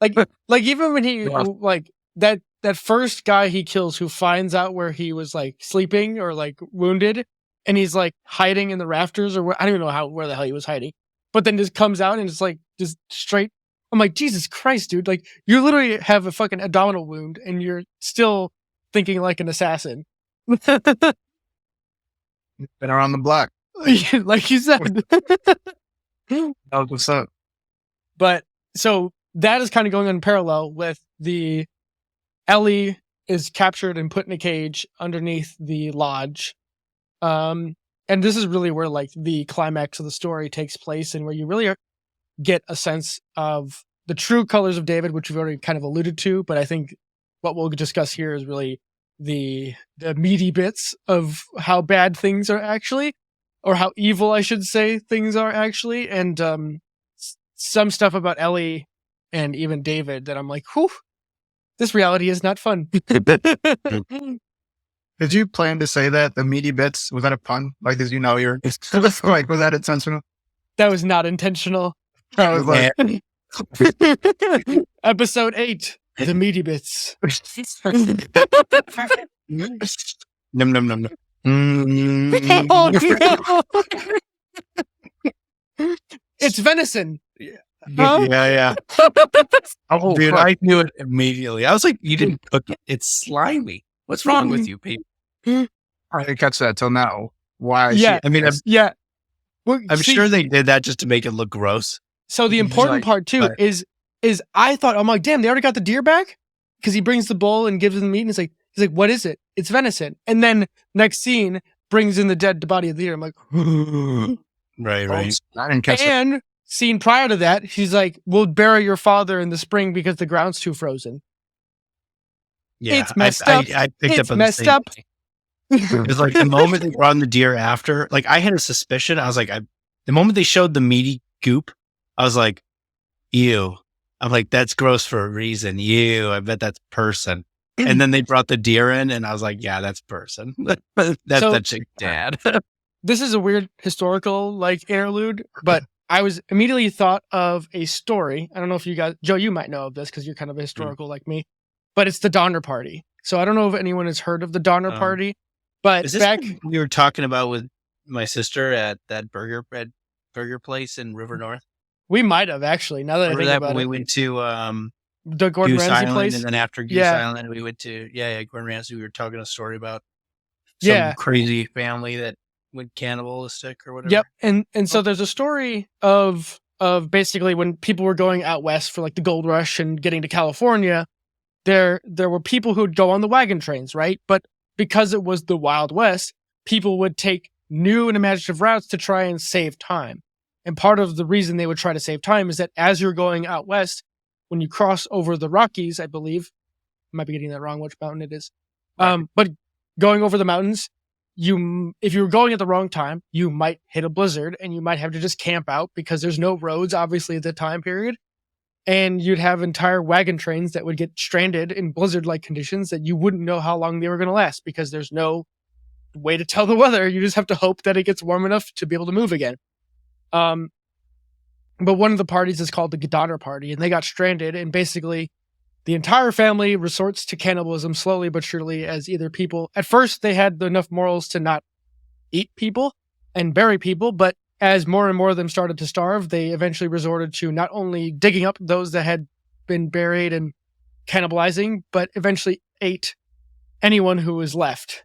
like even when he like that first guy he kills who finds out where he was like sleeping or like wounded, and he's like hiding in the rafters or I don't even know where the hell he was hiding, but then just comes out and it's like just straight. I'm like, Jesus Christ, dude! Like, you literally have a fucking abdominal wound and you're still thinking like an assassin. Been around the block. Like you said. That was what's up. But so that is kind of going on in parallel with the Ellie is captured and put in a cage underneath the lodge. And this is really where like the climax of the story takes place, and where you really get a sense of the true colors of David, which we've already kind of alluded to. But I think what we'll discuss here is really the meaty bits of how bad things are actually, or how evil, I should say, things are actually. And some stuff about Ellie and even David that I'm like, whew, this reality is not fun. Did you plan to say that the meaty bits? Was that a pun? Like, did you know you're like, was that intentional? That was not intentional. I was like, Episode 8, the meaty bits. Num num num num. Oh, no. It's venison. Huh? Yeah. oh, Dude, fuck. I knew it immediately. I was like, you didn't cook it. It's slimy. What's wrong with you people? I didn't catch that till now. Why? Yeah. I mean, Yeah. Well, I'm see, sure they did that just to make it look gross. So the important Like, part too but- is I thought, I'm like, damn, they already got the deer back? Because he brings the bowl and gives him the meat, and he's like, what is it? It's venison. And then next scene brings in the dead body of the deer. I'm like, Right. I didn't catch that. and scene prior to that, he's like, we'll bury your father in the spring because the ground's too frozen. Yeah, It's messed up. I picked It's up on the messed same up. thing. It was like the moment they brought in the deer after, like I had a suspicion. I was like, the moment they showed the meaty goop, I was like, ew. I'm like, that's gross for a reason. Ew, I bet that's person. And then they brought the deer in, and I was like, yeah, that's person. That's So- that chick's dad. This is a weird historical like interlude, but I was immediately thought of a story. I don't know if you guys, Joe, you might know of this because you're kind of a historical like me, but it's the Donner Party. So I don't know if anyone has heard of the Donner Party, but Is this back, what we were talking about with my sister at that burger place in River North? we might have actually, now that I Remember think that about when we it, went to the Gordon Goose Ramsay Island, place. and then after Goose Yeah. Island, we went to Gordon Ramsay. We were talking a story about some Yeah. crazy family that went cannibalistic or whatever. Yep. And so there's a story of basically when people were going out west for like the gold rush and getting to California, there were people who would go on the wagon trains, right? But because it was the Wild West, people would take new and imaginative routes to try and save time. And part of the reason they would try to save time is that as you're going out west, when you cross over the Rockies, I believe, I might be getting that wrong, which mountain it is. But going over the mountains, if you were going at the wrong time, you might hit a blizzard and you might have to just camp out because there's no roads, obviously, at the time period. And you'd have entire wagon trains that would get stranded in blizzard-like conditions that you wouldn't know how long they were going to last because there's no way to tell the weather. You just have to hope that it gets warm enough to be able to move again. But one of the parties is called the Donner Party, and they got stranded, and basically the entire family resorts to cannibalism slowly but surely as either people... At first, they had enough morals to not eat people and bury people, but as more and more of them started to starve, they eventually resorted to not only digging up those that had been buried and cannibalizing, but eventually ate anyone who was left.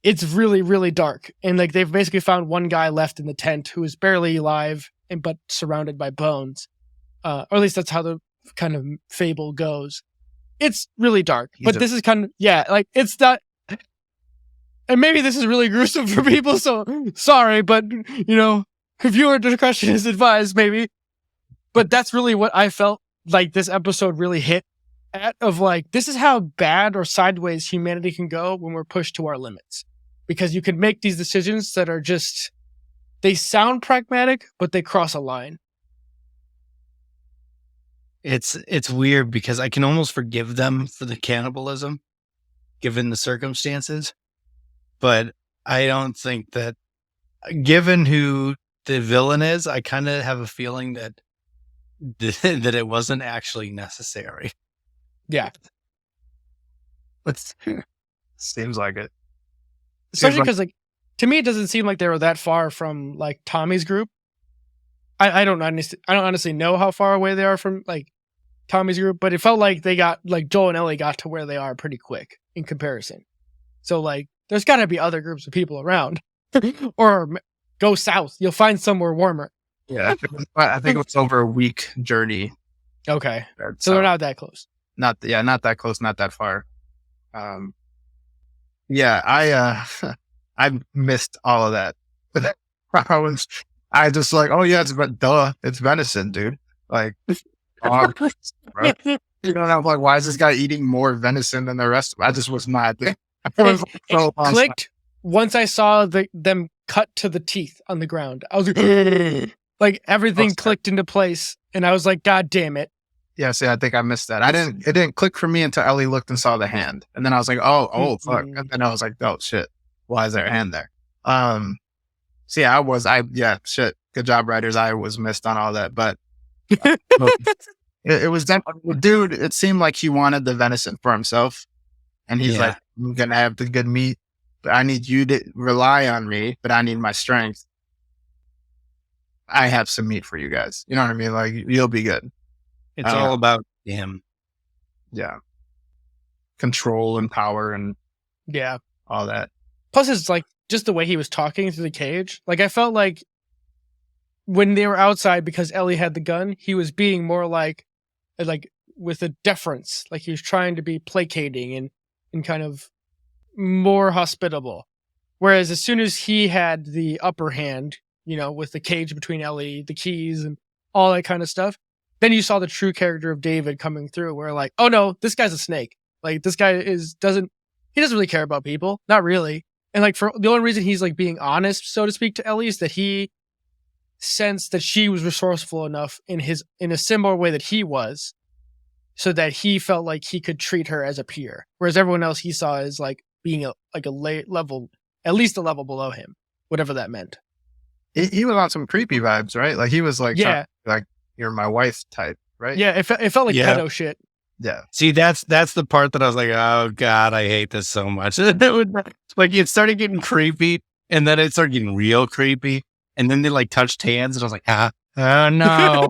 It's really, really dark. And like they've basically found one guy left in the tent who is barely alive but surrounded by bones. Or at least that's how the kind of fable goes. It's really dark. But this is kind of, like it's not... And maybe this is really gruesome for people, so sorry, but, viewer discretion is advised, maybe. But that's really what I felt like this episode really hit at, of like, this is how bad or sideways humanity can go when we're pushed to our limits. Because you can make these decisions that are just, they sound pragmatic, but they cross a line. It's weird because I can almost forgive them for the cannibalism, given the circumstances. But I don't think that, given who the villain is, I kind of have a feeling that that it wasn't actually necessary. Yeah. Seems like it. Especially because, like, to me, it doesn't seem like they were that far from, like, Tommy's group. I don't honestly know how far away they are from, like, Tommy's group, but it felt like they got, like, Joel and Ellie got to where they are pretty quick in comparison. So, like, there's got to be other groups of people around. Or go south. You'll find somewhere warmer. Yeah, I think it was over a week journey Okay. There, So they're not that close. not that close, not that far. Yeah, I missed all of that. I just like, oh yeah, it's venison, dude. Like, oh, bro. And I'm like, why is this guy eating more venison than the rest? I just was not. I was so It clicked once I saw them cut to the teeth on the ground. I was like, like everything clicked into place, and I was like, God damn it. Yeah, see, I think I missed that. It didn't click for me until Ellie looked and saw the hand. And then I was like, oh, fuck. And then I was like, oh, shit. Why is there a hand there? So yeah, shit. Good job, writers. I was missed on all that. But it was definitely, dude, it seemed like he wanted the venison for himself. And he's like, I'm going to have the good meat, but I need you to rely on me, but I need my strength. I have some meat for you guys. You know what I mean? Like, you'll be good. It's all about him. Yeah. Control and power and Yeah. all that. Plus, it's like just the way he was talking through the cage. Like, I felt like when they were outside, because Ellie had the gun, he was being more like with a deference. Like he was trying to be placating and kind of more hospitable. Whereas as soon as he had the upper hand, you know, with the cage between Ellie, the keys, and all that kind of stuff, then you saw the true character of David coming through, where like, oh no, this guy's a snake. Like this guy doesn't really care about people, not really. And like for the only reason he's like being honest, so to speak, to Ellie is that he sensed that she was resourceful enough in a similar way that he was, so that he felt like he could treat her as a peer, whereas everyone else he saw as like being a level, at least a level below him, whatever that meant. He was on some creepy vibes, right? Like he was like, yeah, like you're my wife type, right? Yeah, it felt like pedo shit. Yeah. See, that's the part that I was like, oh god, I hate this so much. Like it started getting creepy, and then it started getting real creepy, and then they like touched hands, and I was like, oh no.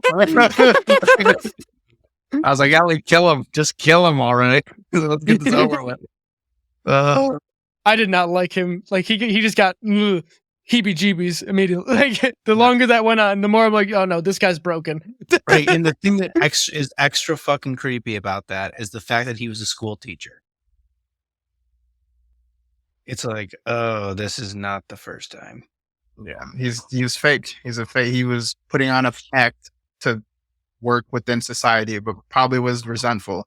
I was like, Ellie, kill him. Just kill him already. Let's get this over with. I did not like him. Like he just got heebie-jeebies immediately. Like the longer that went on, the more I'm like, oh no, this guy's broken. Right, and the thing that is extra fucking creepy about that is the fact that he was a school teacher. It's like, oh, this is not the first time. Yeah, he was fake. He's a fake. He was putting on a act to work within society, but probably was resentful.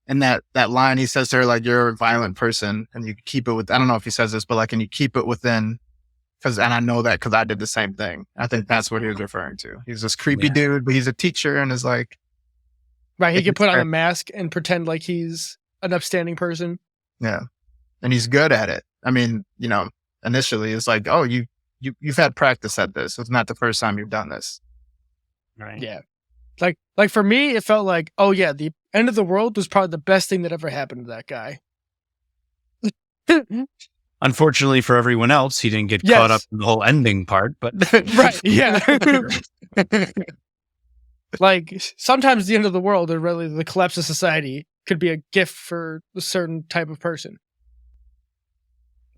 And that line he says to her, like, you're a violent person, and you keep it with, I don't know if he says this, but like, and you keep it within, and I know that because I did the same thing. I think that's what he was referring to. He's this creepy dude, but he's a teacher and is like, right. He can put on a mask and pretend like he's an upstanding person. Yeah. And he's good at it. I mean, you know, initially it's like, oh, you've had practice at this. It's not the first time you've done this. Right. Yeah. Like for me, it felt like, oh yeah, the end of the world was probably the best thing that ever happened to that guy. Unfortunately for everyone else, he didn't get caught up in the whole ending part, but right. Yeah. Like sometimes the end of the world, or really the collapse of society, could be a gift for a certain type of person.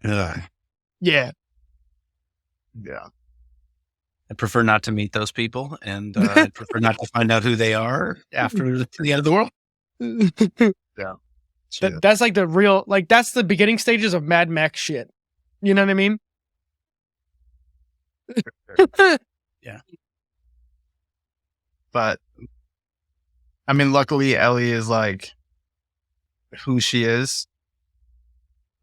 Ugh. Yeah. Yeah. I prefer not to meet those people, and I prefer not to find out who they are after the end of the world. Yeah. That's like the real, like that's the beginning stages of Mad Max shit. You know what I mean? Yeah. But I mean, luckily Ellie is like who she is.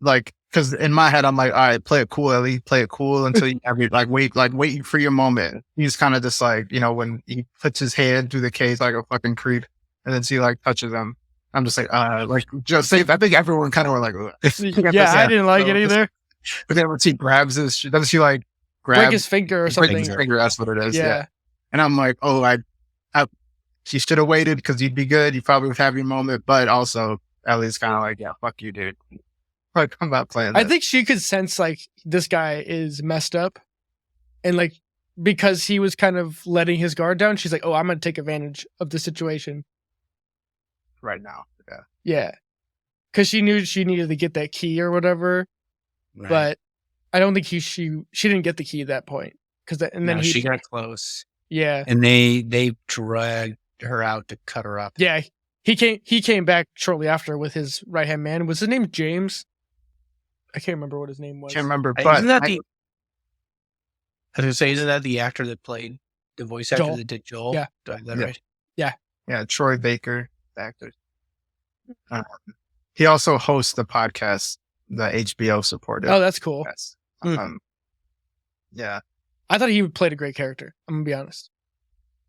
Like, because in my head, I'm like, all right, play it cool, Ellie. Play it cool until you have your, wait for your moment. He's kind of just like, you know, when he puts his hand through the cage like a fucking creep, and then she like touches him. I'm just like just say. I think everyone kind of were like, yeah, I didn't like it either. But then when she grabs his, doesn't she like break his finger or something? Break his finger. That's what it is. Yeah. And I'm like, oh, she should have waited because you'd be good. You probably would have your moment, but also Ellie's kind of like, yeah, fuck you, dude. Like, I'm not playing that. I think she could sense like this guy is messed up, and like because he was kind of letting his guard down, she's like, oh, I'm gonna take advantage of the situation right now. Yeah. Yeah. Because she knew she needed to get that key or whatever, Right. but I don't think she didn't get the key at that point. Then she got close. Yeah. And they dragged her out to cut her up. Yeah, he came back shortly after with his right hand man. Was his name James? I can't remember what his name was. Can't remember, Isn't but that I was gonna say, isn't that the actor that played the voice actor Joel. that did Joel? Yeah. Do I have that Yeah. right? yeah, Troy Baker, the actor. He also hosts the podcast, the HBO supported. Oh, that's cool. Yes. Mm. Yeah. I thought he played a great character. I'm gonna be honest.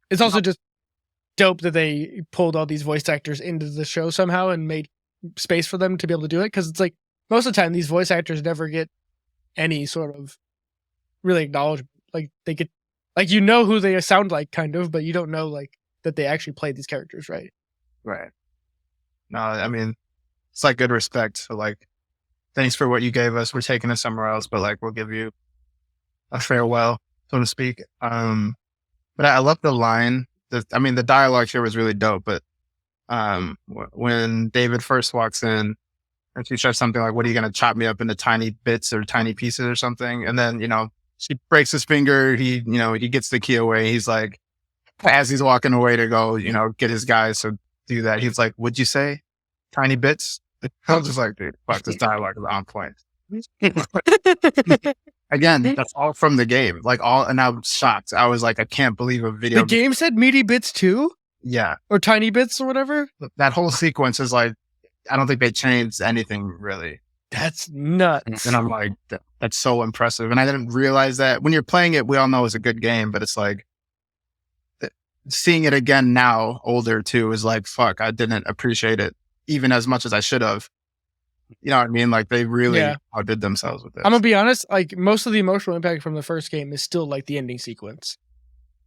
It's also just dope that they pulled all these voice actors into the show somehow and made space for them to be able to do it. Because it's like most of the time these voice actors never get any sort of really acknowledgement. Like they get, like you know who they sound like, kind of, but you don't know like that they actually played these characters, right? Right. No, I mean, it's like good respect. So like, thanks for what you gave us. We're taking it somewhere else, but like we'll give you a farewell, so to speak. But I love the line. The dialogue here was really dope. But when David first walks in, and she says something like, "What are you going to chop me up into tiny bits or tiny pieces or something?" And then she breaks his finger. He gets the key away. He's like, as he's walking away to go, get his guys to do that. He's like, "Would you say tiny bits?" I was just like, dude, fuck, this dialogue is on point. Again, that's all from the game. And I was shocked. I was like, I can't believe a video. The game said meaty bits too, Yeah, or tiny bits or whatever. that whole sequence is like, I don't think they changed anything really. That's nuts. And I'm like, that's so impressive. And I didn't realize that when you're playing it, we all know it's a good game, but it's like seeing it again now, older too, is like, fuck, I didn't appreciate it even as much as I should have. You know what I mean? Like they really outdid themselves with this. I'm gonna be honest. Like most of the emotional impact from the first game is still like the ending sequence.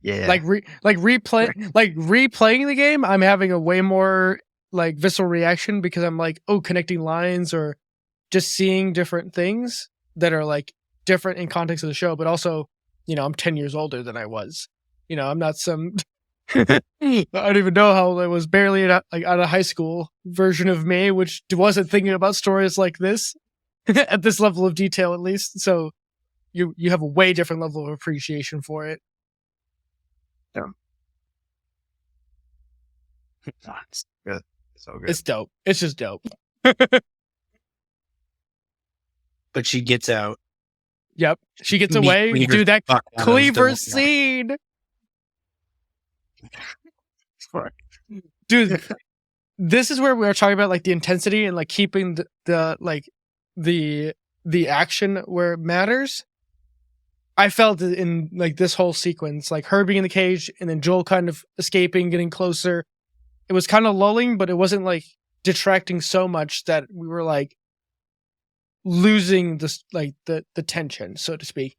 Yeah. Replaying the game, I'm having a way more like visceral reaction because I'm like, oh, connecting lines or just seeing different things that are like different in context of the show. But also, I'm 10 years older than I was. I'm not some. I don't even know how I was barely out of high school version of me, which wasn't thinking about stories like this at this level of detail, at least. So you have a way different level of appreciation for it. Yeah. It's good. So good. It's dope. It's just dope. But she gets out. Yep. She gets away. Dude, that cleaver scene. Dude, this is where we are talking about like the intensity and like keeping the action where it matters. I felt it in like this whole sequence, like her being in the cage and then Joel kind of escaping, getting closer. It was kind of lulling, but it wasn't like detracting so much that we were like losing this like the tension, so to speak.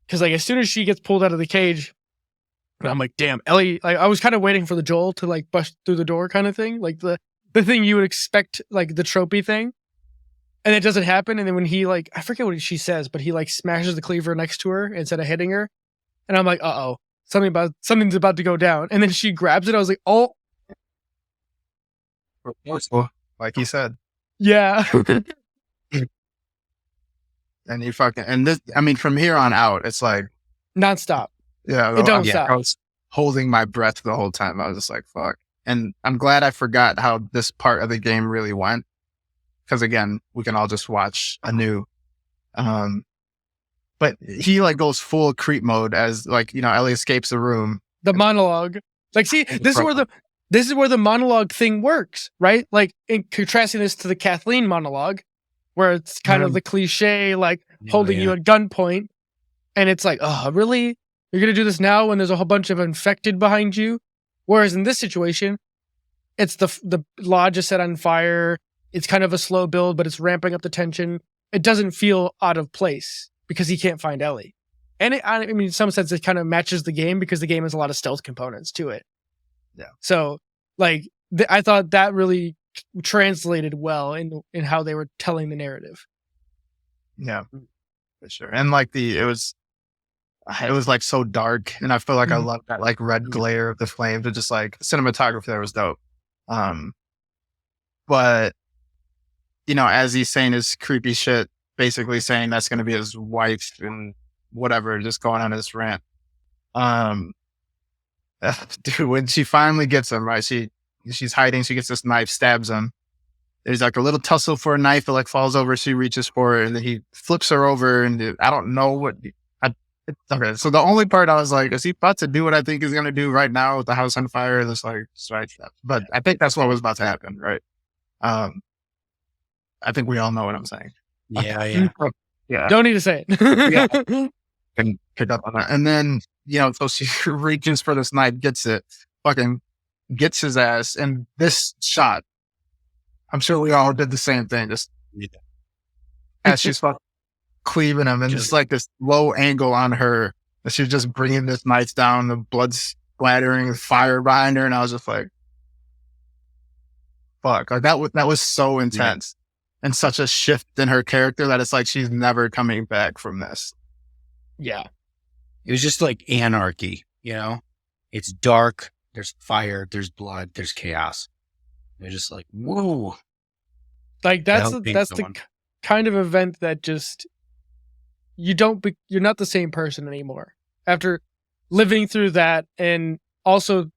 Because like as soon as she gets pulled out of the cage, I'm like, damn, Ellie. Like I was kind of waiting for the Joel to like bust through the door, kind of thing, like the thing you would expect, like the tropey thing. And it doesn't happen. And then when he like, I forget what she says, but he like smashes the cleaver next to her instead of hitting her. And I'm like, uh-oh, something's about to go down. And then she grabs it. I was like, oh, like he said. yeah. And he and this, from here on out, it's like Nonstop. Yeah. It don't stop. I was holding my breath the whole time. I was just like, fuck. And I'm glad I forgot how this part of the game really went. Because again, we can all just watch anew. But he like goes full creep mode as like, Ellie escapes the room. The monologue. Like, see, this is where the monologue thing works, right? Like in contrasting this to the Kathleen monologue, where it's kind of the cliche, like holding you at gunpoint. And it's like, oh, really? You're going to do this now when there's a whole bunch of infected behind you? Whereas in this situation, it's the lodge is set on fire. It's kind of a slow build, but it's ramping up the tension. It doesn't feel out of place because he can't find Ellie. And in some sense, it kind of matches the game because the game has a lot of stealth components to it. Yeah. So, like, I thought that really translated well in how they were telling the narrative. Yeah, for sure. And like it was like so dark, and I feel like I love that like red glare of the flames. Just like cinematography there was dope. But as he's saying his creepy shit, basically saying that's going to be his wife and whatever, just going on his rant. dude, when she finally gets him, right? She's hiding. She gets this knife, stabs him. There's like a little tussle for a knife. It like falls over. She reaches for it, and then he flips her over. And I don't know what. Okay, so the only part I was like, is he about to do what I think he's gonna do right now with the house on fire? This like strike stuff. But I think that's what was about to happen, right? I think we all know what I'm saying. Yeah. Yeah. Don't need to say it. Yeah. Can pick up on that. And then, so she reaches for this knife, gets it, fucking gets his ass. And this shot, I'm sure we all did the same thing. Just as she's fucking cleaving him, and just like this low angle on her. And she's just bringing this knife down, the blood's splattering, fire behind her. And I was just like, fuck. Like that was so intense and such a shift in her character that it's like she's never coming back from this. Yeah. It was just like anarchy, It's dark, there's fire, there's blood, there's chaos. They're just like, whoa. Like that's the kind of event that just you're not the same person anymore after living through that, and also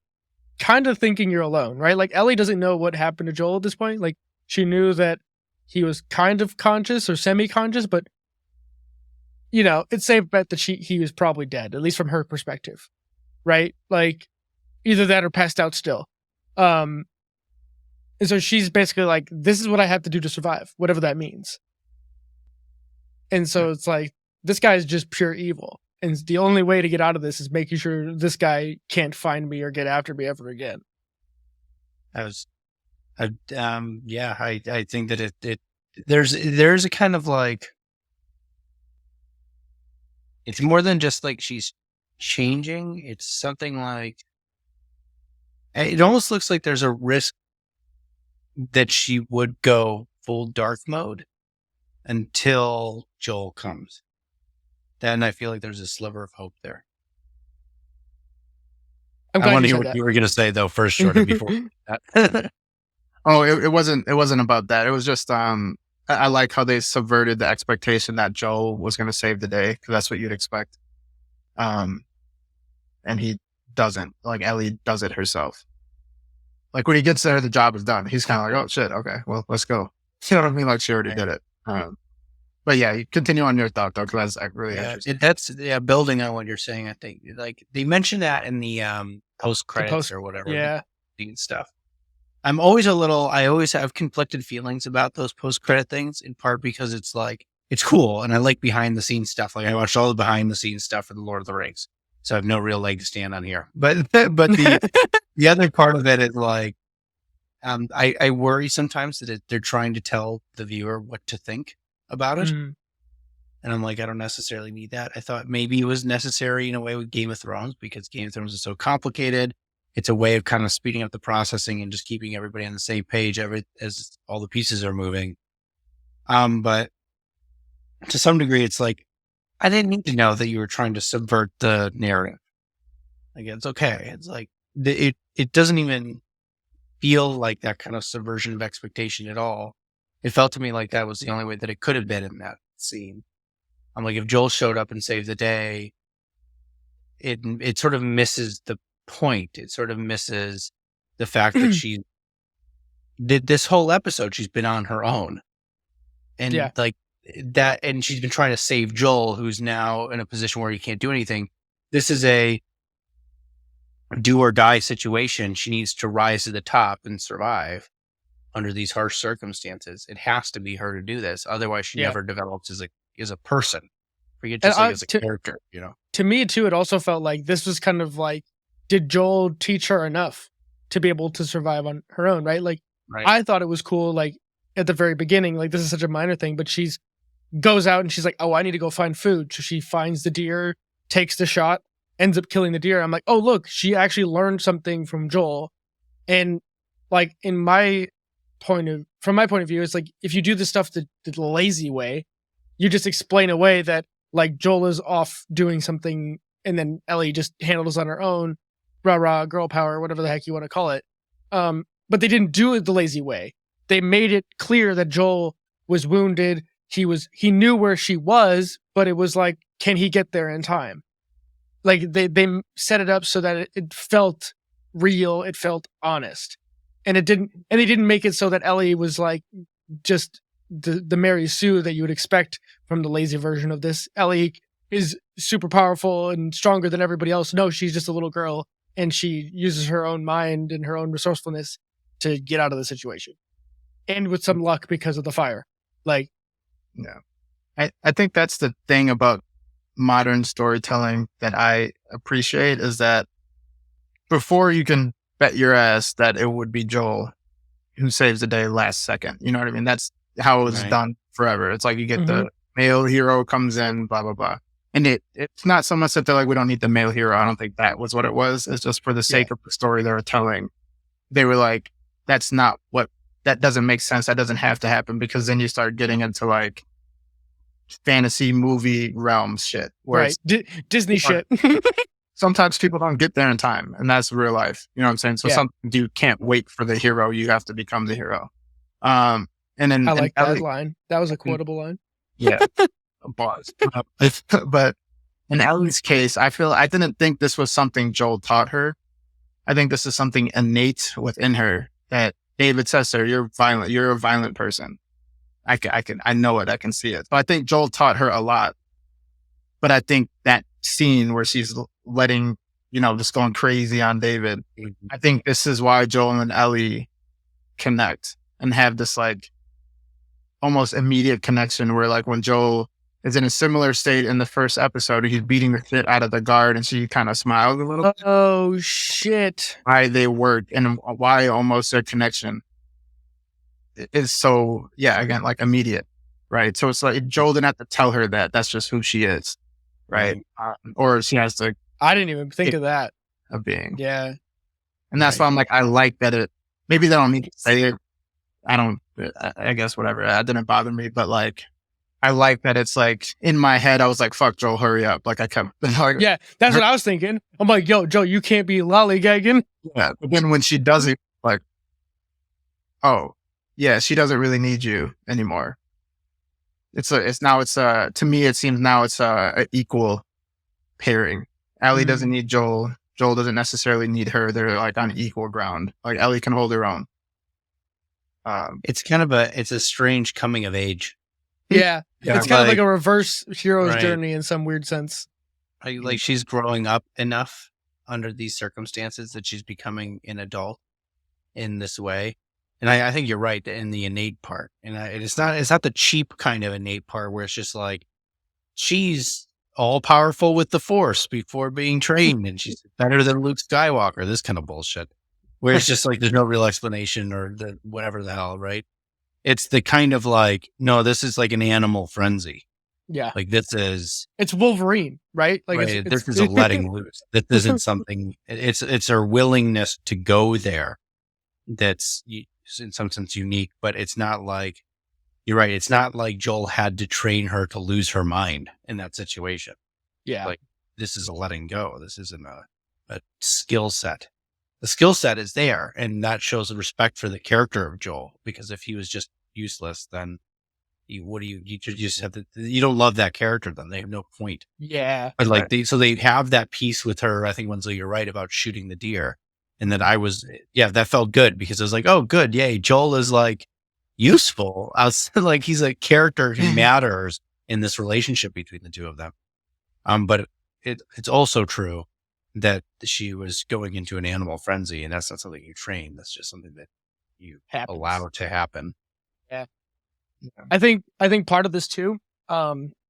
kind of thinking you're alone, right? Like Ellie doesn't know what happened to Joel at this point. Like she knew that he was kind of conscious or semi-conscious, but it's safe bet that he was probably dead, at least from her perspective, right? Like either that or passed out still. And so she's basically like, this is what I have to do to survive, whatever that means. And so it's like, this guy is just pure evil. And the only way to get out of this is making sure this guy can't find me or get after me ever again. I think that there's a kind of like, it's more than just like she's changing. It's something like, it almost looks like there's a risk that she would go full dark mode until Joel comes. Then I feel like there's a sliver of hope there. I want to hear what you were going to say though first, Jordan, before that. Oh, it wasn't about that. It was just I like how they subverted the expectation that Joel was going to save the day, because that's what you'd expect. And he doesn't. Like Ellie does it herself. Like when he gets there, the job is done. He's kind of like, oh shit, okay, well let's go. You know what I mean? Like she already did it. But yeah, you continue on your thought though, because that's really interesting. That's building on what you're saying. I think like they mentioned that in the post credits or whatever. Yeah, stuff. I always have conflicted feelings about those post credit things, in part because it's like, it's cool. And I like behind the scenes stuff. Like I watched all the behind the scenes stuff for the Lord of the Rings. So I have no real leg to stand on here, but the other part of it is like, I worry sometimes that they're trying to tell the viewer what to think about it. Mm-hmm. And I'm like, I don't necessarily need that. I thought maybe it was necessary in a way with Game of Thrones, because Game of Thrones is so complicated. It's a way of kind of speeding up the processing and just keeping everybody on the same page as all the pieces are moving. But to some degree, it's like, I didn't need to know that you were trying to subvert the narrative. Like, it's okay. It's like, it doesn't even feel like that kind of subversion of expectation at all. It felt to me like that was the only way that it could have been in that scene. I'm like, if Joel showed up and saved the day, it sort of misses the point. It sort of misses the fact that she did this whole episode. She's been on her own, and like that, and she's been trying to save Joel, who's now in a position where he can't do anything. This is a do or die situation. She needs to rise to the top and survive under these harsh circumstances. It has to be her to do this. Otherwise she never develops as a person. Forget just as a character, To me too, it also felt like this was kind of like, did Joel teach her enough to be able to survive on her own? Right. Like I thought it was cool. Like at the very beginning, like this is such a minor thing, but she's goes out and she's like, oh, I need to go find food. So she finds the deer, takes the shot, ends up killing the deer. I'm like, oh, look, she actually learned something from Joel. And like from my point of view, it's like, if you do this stuff the lazy way, you just explain away that like Joel is off doing something and then Ellie just handles on her own, rah, girl power, whatever the heck you want to call it. But they didn't do it the lazy way. They made it clear that Joel was wounded. He knew where she was, but it was like, can he get there in time? Like they set it up so that it felt real, it felt honest, and they didn't make it so that Ellie was like just the Mary Sue that you would expect from the lazy version of this. Ellie is super powerful and stronger than everybody else. No, she's just a little girl, and she uses her own mind and her own resourcefulness to get out of the situation, and with some luck because of the fire. Like, Yeah. I think that's the thing about modern storytelling that I appreciate is that before you can bet your ass that it would be Joel who saves the day last second. You know what I mean? That's how it was Right. done forever. It's like you get Mhm. the male hero comes in, blah, blah, blah. And it's not so much that they're like, we don't need the male hero. I don't think that was what it was. It's just for the sake of the story they were telling. They were like, that doesn't make sense. That doesn't have to happen, because then you start getting into like fantasy movie realms shit. Where right, Disney shit. sometimes people don't get there in time, and that's real life. You know what I'm saying? So Yeah. sometimes you can't wait for the hero. You have to become the hero. And then I like and that Ellie, line. That was a quotable line. yeah, pause. But in Ellie's case, I didn't think this was something Joel taught her. I think this is something innate within her that David says to her, "You're violent. You're a violent person." I know it. I can see it. So I think Joel taught her a lot. But I think that scene where she's letting, just going crazy on David, I think this is why Joel and Ellie connect and have this like almost immediate connection where like when Joel is in a similar state in the first episode, he's beating the shit out of the guard and she kind of smiles a little bit. Oh shit. Why they work and why almost their connection is so, again, like immediate, right? So it's like Joel didn't have to tell her that. That's just who she is, right? Or she has to I didn't even think of that. a being. Yeah. And that's why I'm like, I like that maybe they don't need to say it. I guess whatever. That didn't bother me, but like, I like that it's like in my head, I was like, fuck Joel, hurry up. Like I kept like, Yeah, that's what I was thinking. I'm like, yo, Joe, you can't be lollygagging. yeah. But then when she does it, like, oh yeah, she doesn't really need you anymore. To me, it seems now it's a equal pairing. Ellie doesn't need Joel. Joel doesn't necessarily need her. They're like on equal ground. Like Ellie can hold her own. It's kind of it's a strange coming of age. Yeah. Yeah, It's kind of like a reverse hero's Right. journey in some weird sense. Like she's growing up enough under these circumstances that she's becoming an adult in this way. And I think you're right in the innate part. And it's not the cheap kind of innate part where it's just like she's all powerful with the Force before being trained, and she's better than Luke Skywalker. This kind of bullshit, where it's just like there's no real explanation or whatever the hell, right? It's the kind of like, no, this is like an animal frenzy. Yeah. Like this is It's Wolverine, right? Like right, it's this is a letting loose. This isn't something. It's her willingness to go there. That's in some sense unique, but it's not like you're right. It's not like Joel had to train her to lose her mind in that situation. Yeah. Like this is a letting go. This isn't a skill set. The skill set is there, and that shows the respect for the character of Joel. Because if he was just useless, then you just have to. You don't love that character. Then they have no point. Yeah. But like they have that piece with her. I think Winslow, you're right about shooting the deer, and that that felt good because it was like, oh, good, yay, Joel is like useful. I was like, he's a character who matters in this relationship between the two of them. But it's also true that she was going into an animal frenzy, and that's not something you train. That's just something that you allow to happen. Yeah. I think part of this too,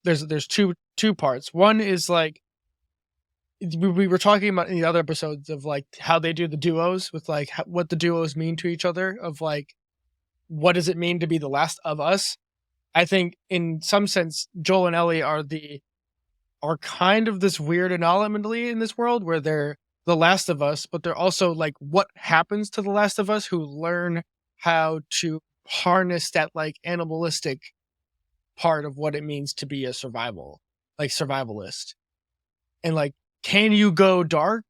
there's two parts. One is like we were talking about in the other episodes of like how they do the duos with like what the duos mean to each other, of like what does it mean to be the last of us. I think in some sense Joel and Ellie are kind of this weird anomaly in this world where they're the last of us, but they're also like what happens to the last of us who learn how to harness that like animalistic part of what it means to be a survivalist. And like, can you go dark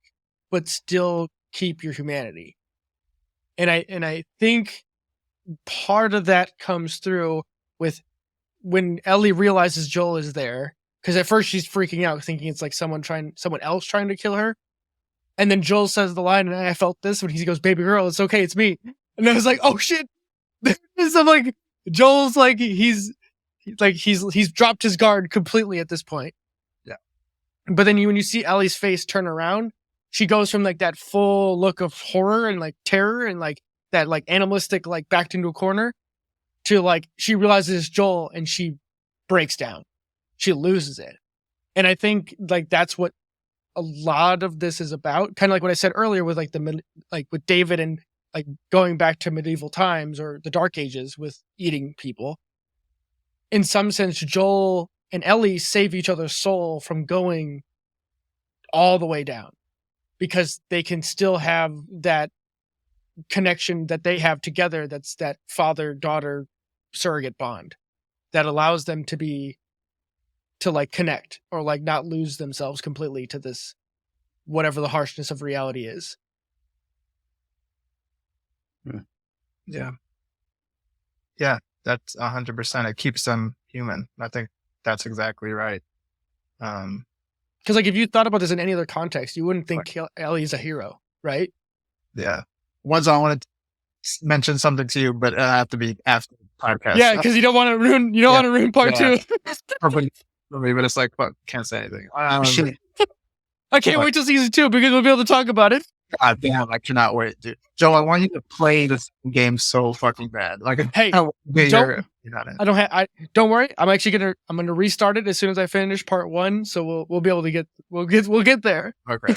but still keep your humanity? And I think part of that comes through with when Ellie realizes Joel is there, Because at first she's freaking out, thinking it's like someone else trying to kill her. And then Joel says the line, and I felt this when he goes, "Baby girl, it's okay, it's me." And I was like, "Oh shit!" So I'm like, Joel's like he's dropped his guard completely at this point. Yeah. But then when you see Ellie's face turn around, she goes from like that full look of horror and like terror and like that like animalistic like backed into a corner to like she realizes it's Joel and she breaks down. She loses it. And I think like that's what a lot of this is about. Kind of like what I said earlier with like with David and like going back to medieval times or the Dark Ages with eating people. In some sense, Joel and Ellie save each other's soul from going all the way down because they can still have that connection that they have together. That's that father-daughter surrogate bond that allows them to like connect or like not lose themselves completely to this, whatever the harshness of reality is. Yeah. Yeah, that's 100%. It keeps them human. I think that's exactly right. Because like if you thought about this in any other context, you wouldn't think Ellie is a hero, right? Yeah. Once I want to mention something to you, but it'll have to be after the podcast. Yeah, because you don't want to ruin. You don't want to ruin part two. Probably, but it's like, fuck, can't say anything. I can't wait till season 2 because we'll be able to talk about it. God damn, I cannot wait, dude. Joe, I want you to play this game so fucking bad. Like, hey, don't worry. I'm gonna restart it as soon as I finish part 1, so we'll be able to we'll get there. Okay.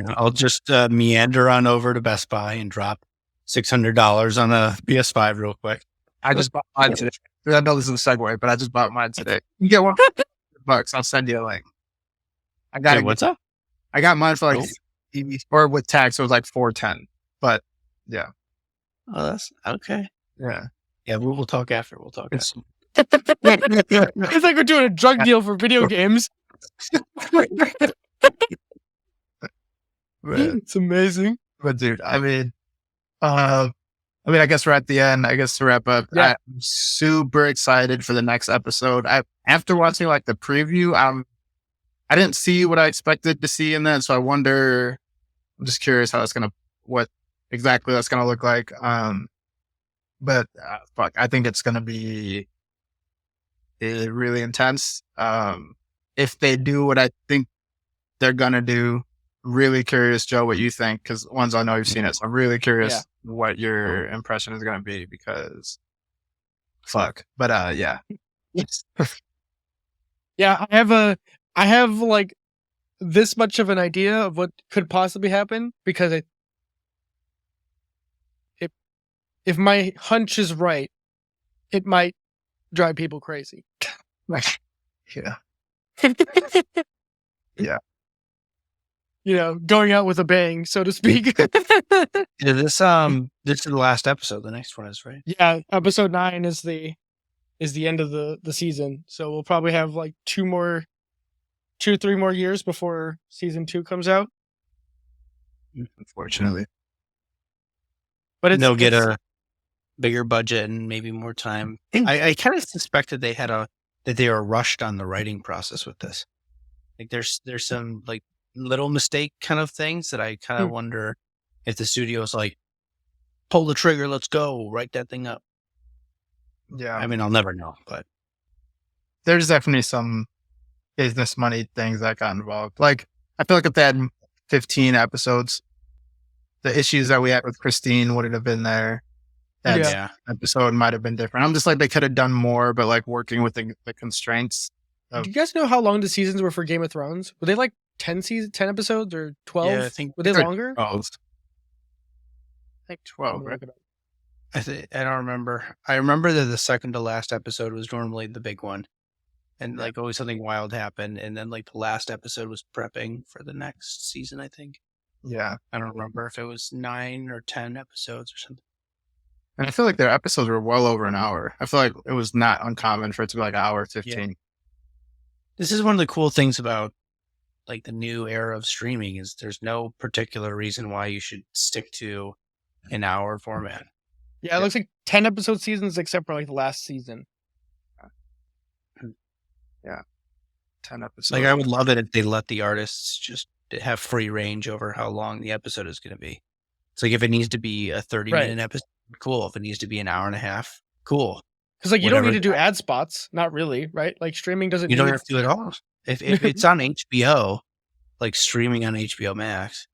I'll just meander on over to Best Buy and drop $600 on a PS5 real quick. I just bought mine today. I know this is a segue, but I just bought mine today. You get $100. I'll send you a link. I got it. What's up? I got mine for like, or with tax, it was like $410. But yeah. Oh, that's okay. Yeah. Yeah, we'll talk after. We'll talk after. It's like we're doing a drug deal for video games. It's amazing. But dude, I mean, I guess we're at the end. I guess to wrap up, yeah. I'm super excited for the next episode. After watching like the preview, I didn't see what I expected to see in that, so I'm just curious how what exactly that's gonna look like. But fuck, I think it's gonna be really intense. If they do what I think they're gonna do, really curious, Joe, what you think, because ones I know you've seen it, so I'm really curious what your impression is gonna be because fuck. But yeah. Yeah, I have like this much of an idea of what could possibly happen because if my hunch is right, it might drive people crazy. Yeah. Yeah. You know, going out with a bang, so to speak. This is the last episode. The next one is, right? Yeah, episode 9 is the end of the season. So we'll probably have like 2 or 3 more years before season 2 comes out. Unfortunately. But they'll get a bigger budget and maybe more time. I kind of suspected that they were rushed on the writing process with this. Like there's some like little mistake kind of things that I kind of wonder if the studio's like, pull the trigger, let's go, write that thing up. Yeah. I mean, I'll never know, but there's definitely some business money things that got involved. Like, I feel like if they had 15 episodes, the issues that we had with Christine wouldn't have been there. That episode might have been different. I'm just like, they could have done more, but like working with the constraints. Do you guys know how long the seasons were for Game of Thrones? Were they like 10 episodes or 12? Yeah, I think were they longer? 12. I think 12, right? I don't remember. I remember that the second to last episode was normally the big one. And like always something wild happened. And then like the last episode was prepping for the next season, I think. Yeah. I don't remember if it was 9 or 10 episodes or something. And I feel like their episodes were well over an hour. I feel like it was not uncommon for it to be like an hour 15. Yeah. This is one of the cool things about like the new era of streaming is there's no particular reason why you should stick to an hour format. Yeah, it looks like 10 episode seasons except for like the last season. Yeah. 10 episodes. Like, I would love it if they let the artists just have free range over how long the episode is going to be. It's like if it needs to be a 30-minute episode, cool. If it needs to be an hour and a half, cool. Because like you don't Whatever need to do ad spots, not really, right? Like streaming doesn't. You don't need- have to do it all. If it's on HBO, like streaming on HBO Max,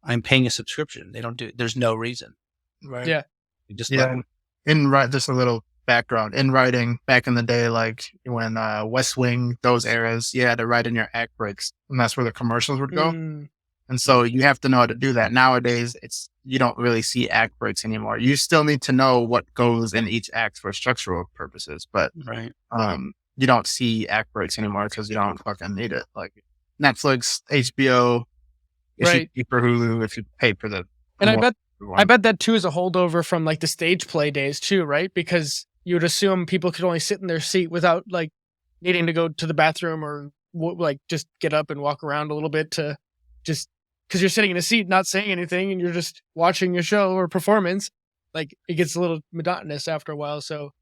I'm paying a subscription. They don't do. There's no reason. Right. Yeah. You just Yeah. Just a little background. In writing, back in the day, like when West Wing, those eras, you had to write in your act breaks, and that's where the commercials would go. And so you have to know how to do that. Nowadays, you don't really see act breaks anymore. You still need to know what goes in each act for structural purposes, but right. You don't see act breaks anymore because you don't fucking need it. Like Netflix, HBO, if you pay for Hulu, if you pay for the. And I bet that too is a holdover from like the stage play days too, right? Because you would assume people could only sit in their seat without like needing to go to the bathroom or like just get up and walk around a little bit to just because you're sitting in a seat, not saying anything, and you're just watching your show or performance. Like it gets a little monotonous after a while. So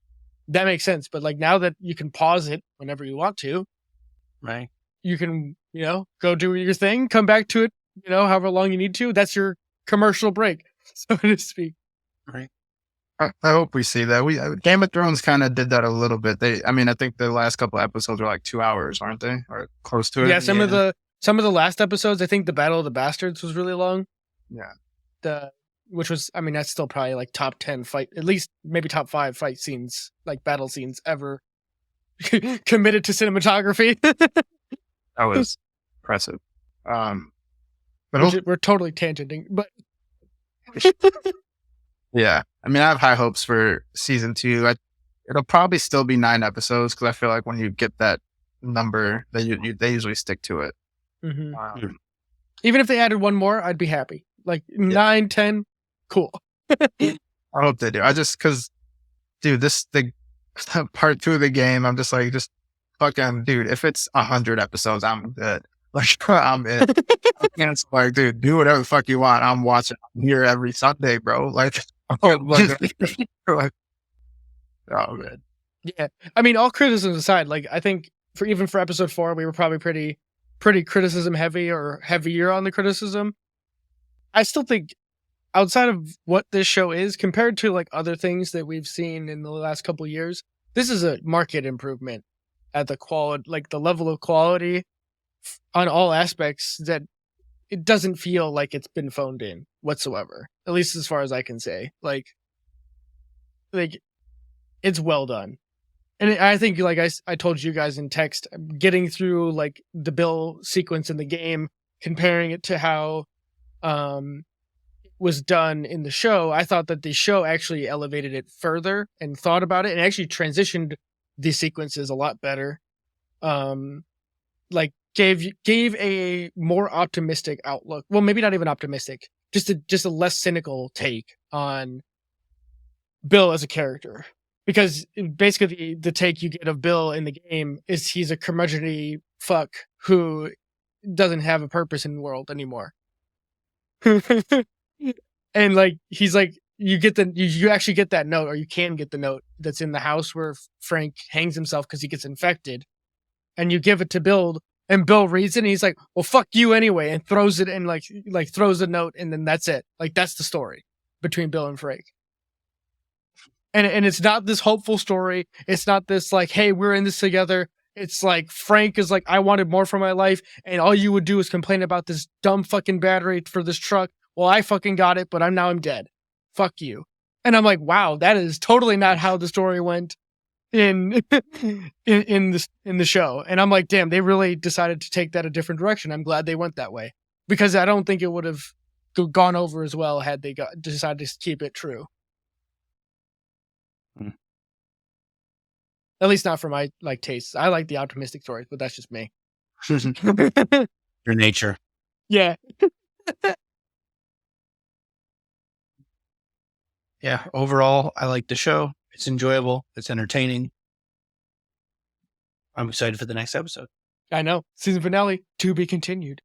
that makes sense. But like now that you can pause it whenever you want to, right? You can, go do your thing, come back to it, however long you need to. That's your commercial break, so to speak. Right. I hope we see that. Game of Thrones kind of did that a little bit. I think the last couple episodes were like 2 hours, aren't they? Or close to it. Yeah, some of the last episodes, I think the Battle of the Bastards was really long. Yeah. Which was, that's still probably like top 10 fight, at least maybe top 5 fight scenes, like battle scenes ever committed to cinematography. That was impressive. But we're totally tangenting, but yeah, I have high hopes for season 2. It'll probably still be 9 episodes because I feel like when you get that number, they usually stick to it. Mm-hmm. Even if they added one more, I'd be happy. Like 9, 10, cool. I hope they do. Because, dude, the part 2 of the game, I'm just like, fucking, dude. If it's 100 episodes, I'm good. Like I'm in. It's like, dude, do whatever the fuck you want. I'm watching. I'm here every Sunday, bro. Like, oh man. Yeah, all criticisms aside, like I think for episode 4, we were probably pretty criticism heavy or heavier on the criticism. I still think outside of what this show is compared to like other things that we've seen in the last couple of years, this is a market improvement at the quality, like the level of quality on all aspects that it doesn't feel like it's been phoned in whatsoever, at least as far as I can say. Like it's well done. And I think, like I told you guys in text, getting through like the Bill sequence in the game, comparing it to how it was done in the show, I thought that the show actually elevated it further and thought about it and actually transitioned the sequences a lot better. Like gave a more optimistic outlook. Well, maybe not even optimistic, just a less cynical take on Bill as a character. Because basically the take you get of Bill in the game is he's a curmudgeon-y fuck who doesn't have a purpose in the world anymore. And like he's like you actually get that note, or you can get the note that's in the house where Frank hangs himself because he gets infected, and you give it to Bill, and Bill reads it and he's like, well, fuck you anyway, and throws it and like throws a note, and then that's it. Like that's the story between Bill and Frank. And it's not this hopeful story. It's not this like, hey, we're in this together. It's like Frank is like, I wanted more from my life, and all you would do is complain about this dumb fucking battery for this truck. Well, I fucking got it, but I'm dead. Fuck you. And I'm like, wow, that is totally not how the story went in the show. And I'm like, damn, they really decided to take that a different direction. I'm glad they went that way, because I don't think it would have gone over as well had they decided to keep it true. At least not for my tastes. I like the optimistic stories, but that's just me. Your nature. Yeah. Yeah. Overall, I like the show. It's enjoyable. It's entertaining. I'm excited for the next episode. I know. Season finale to be continued.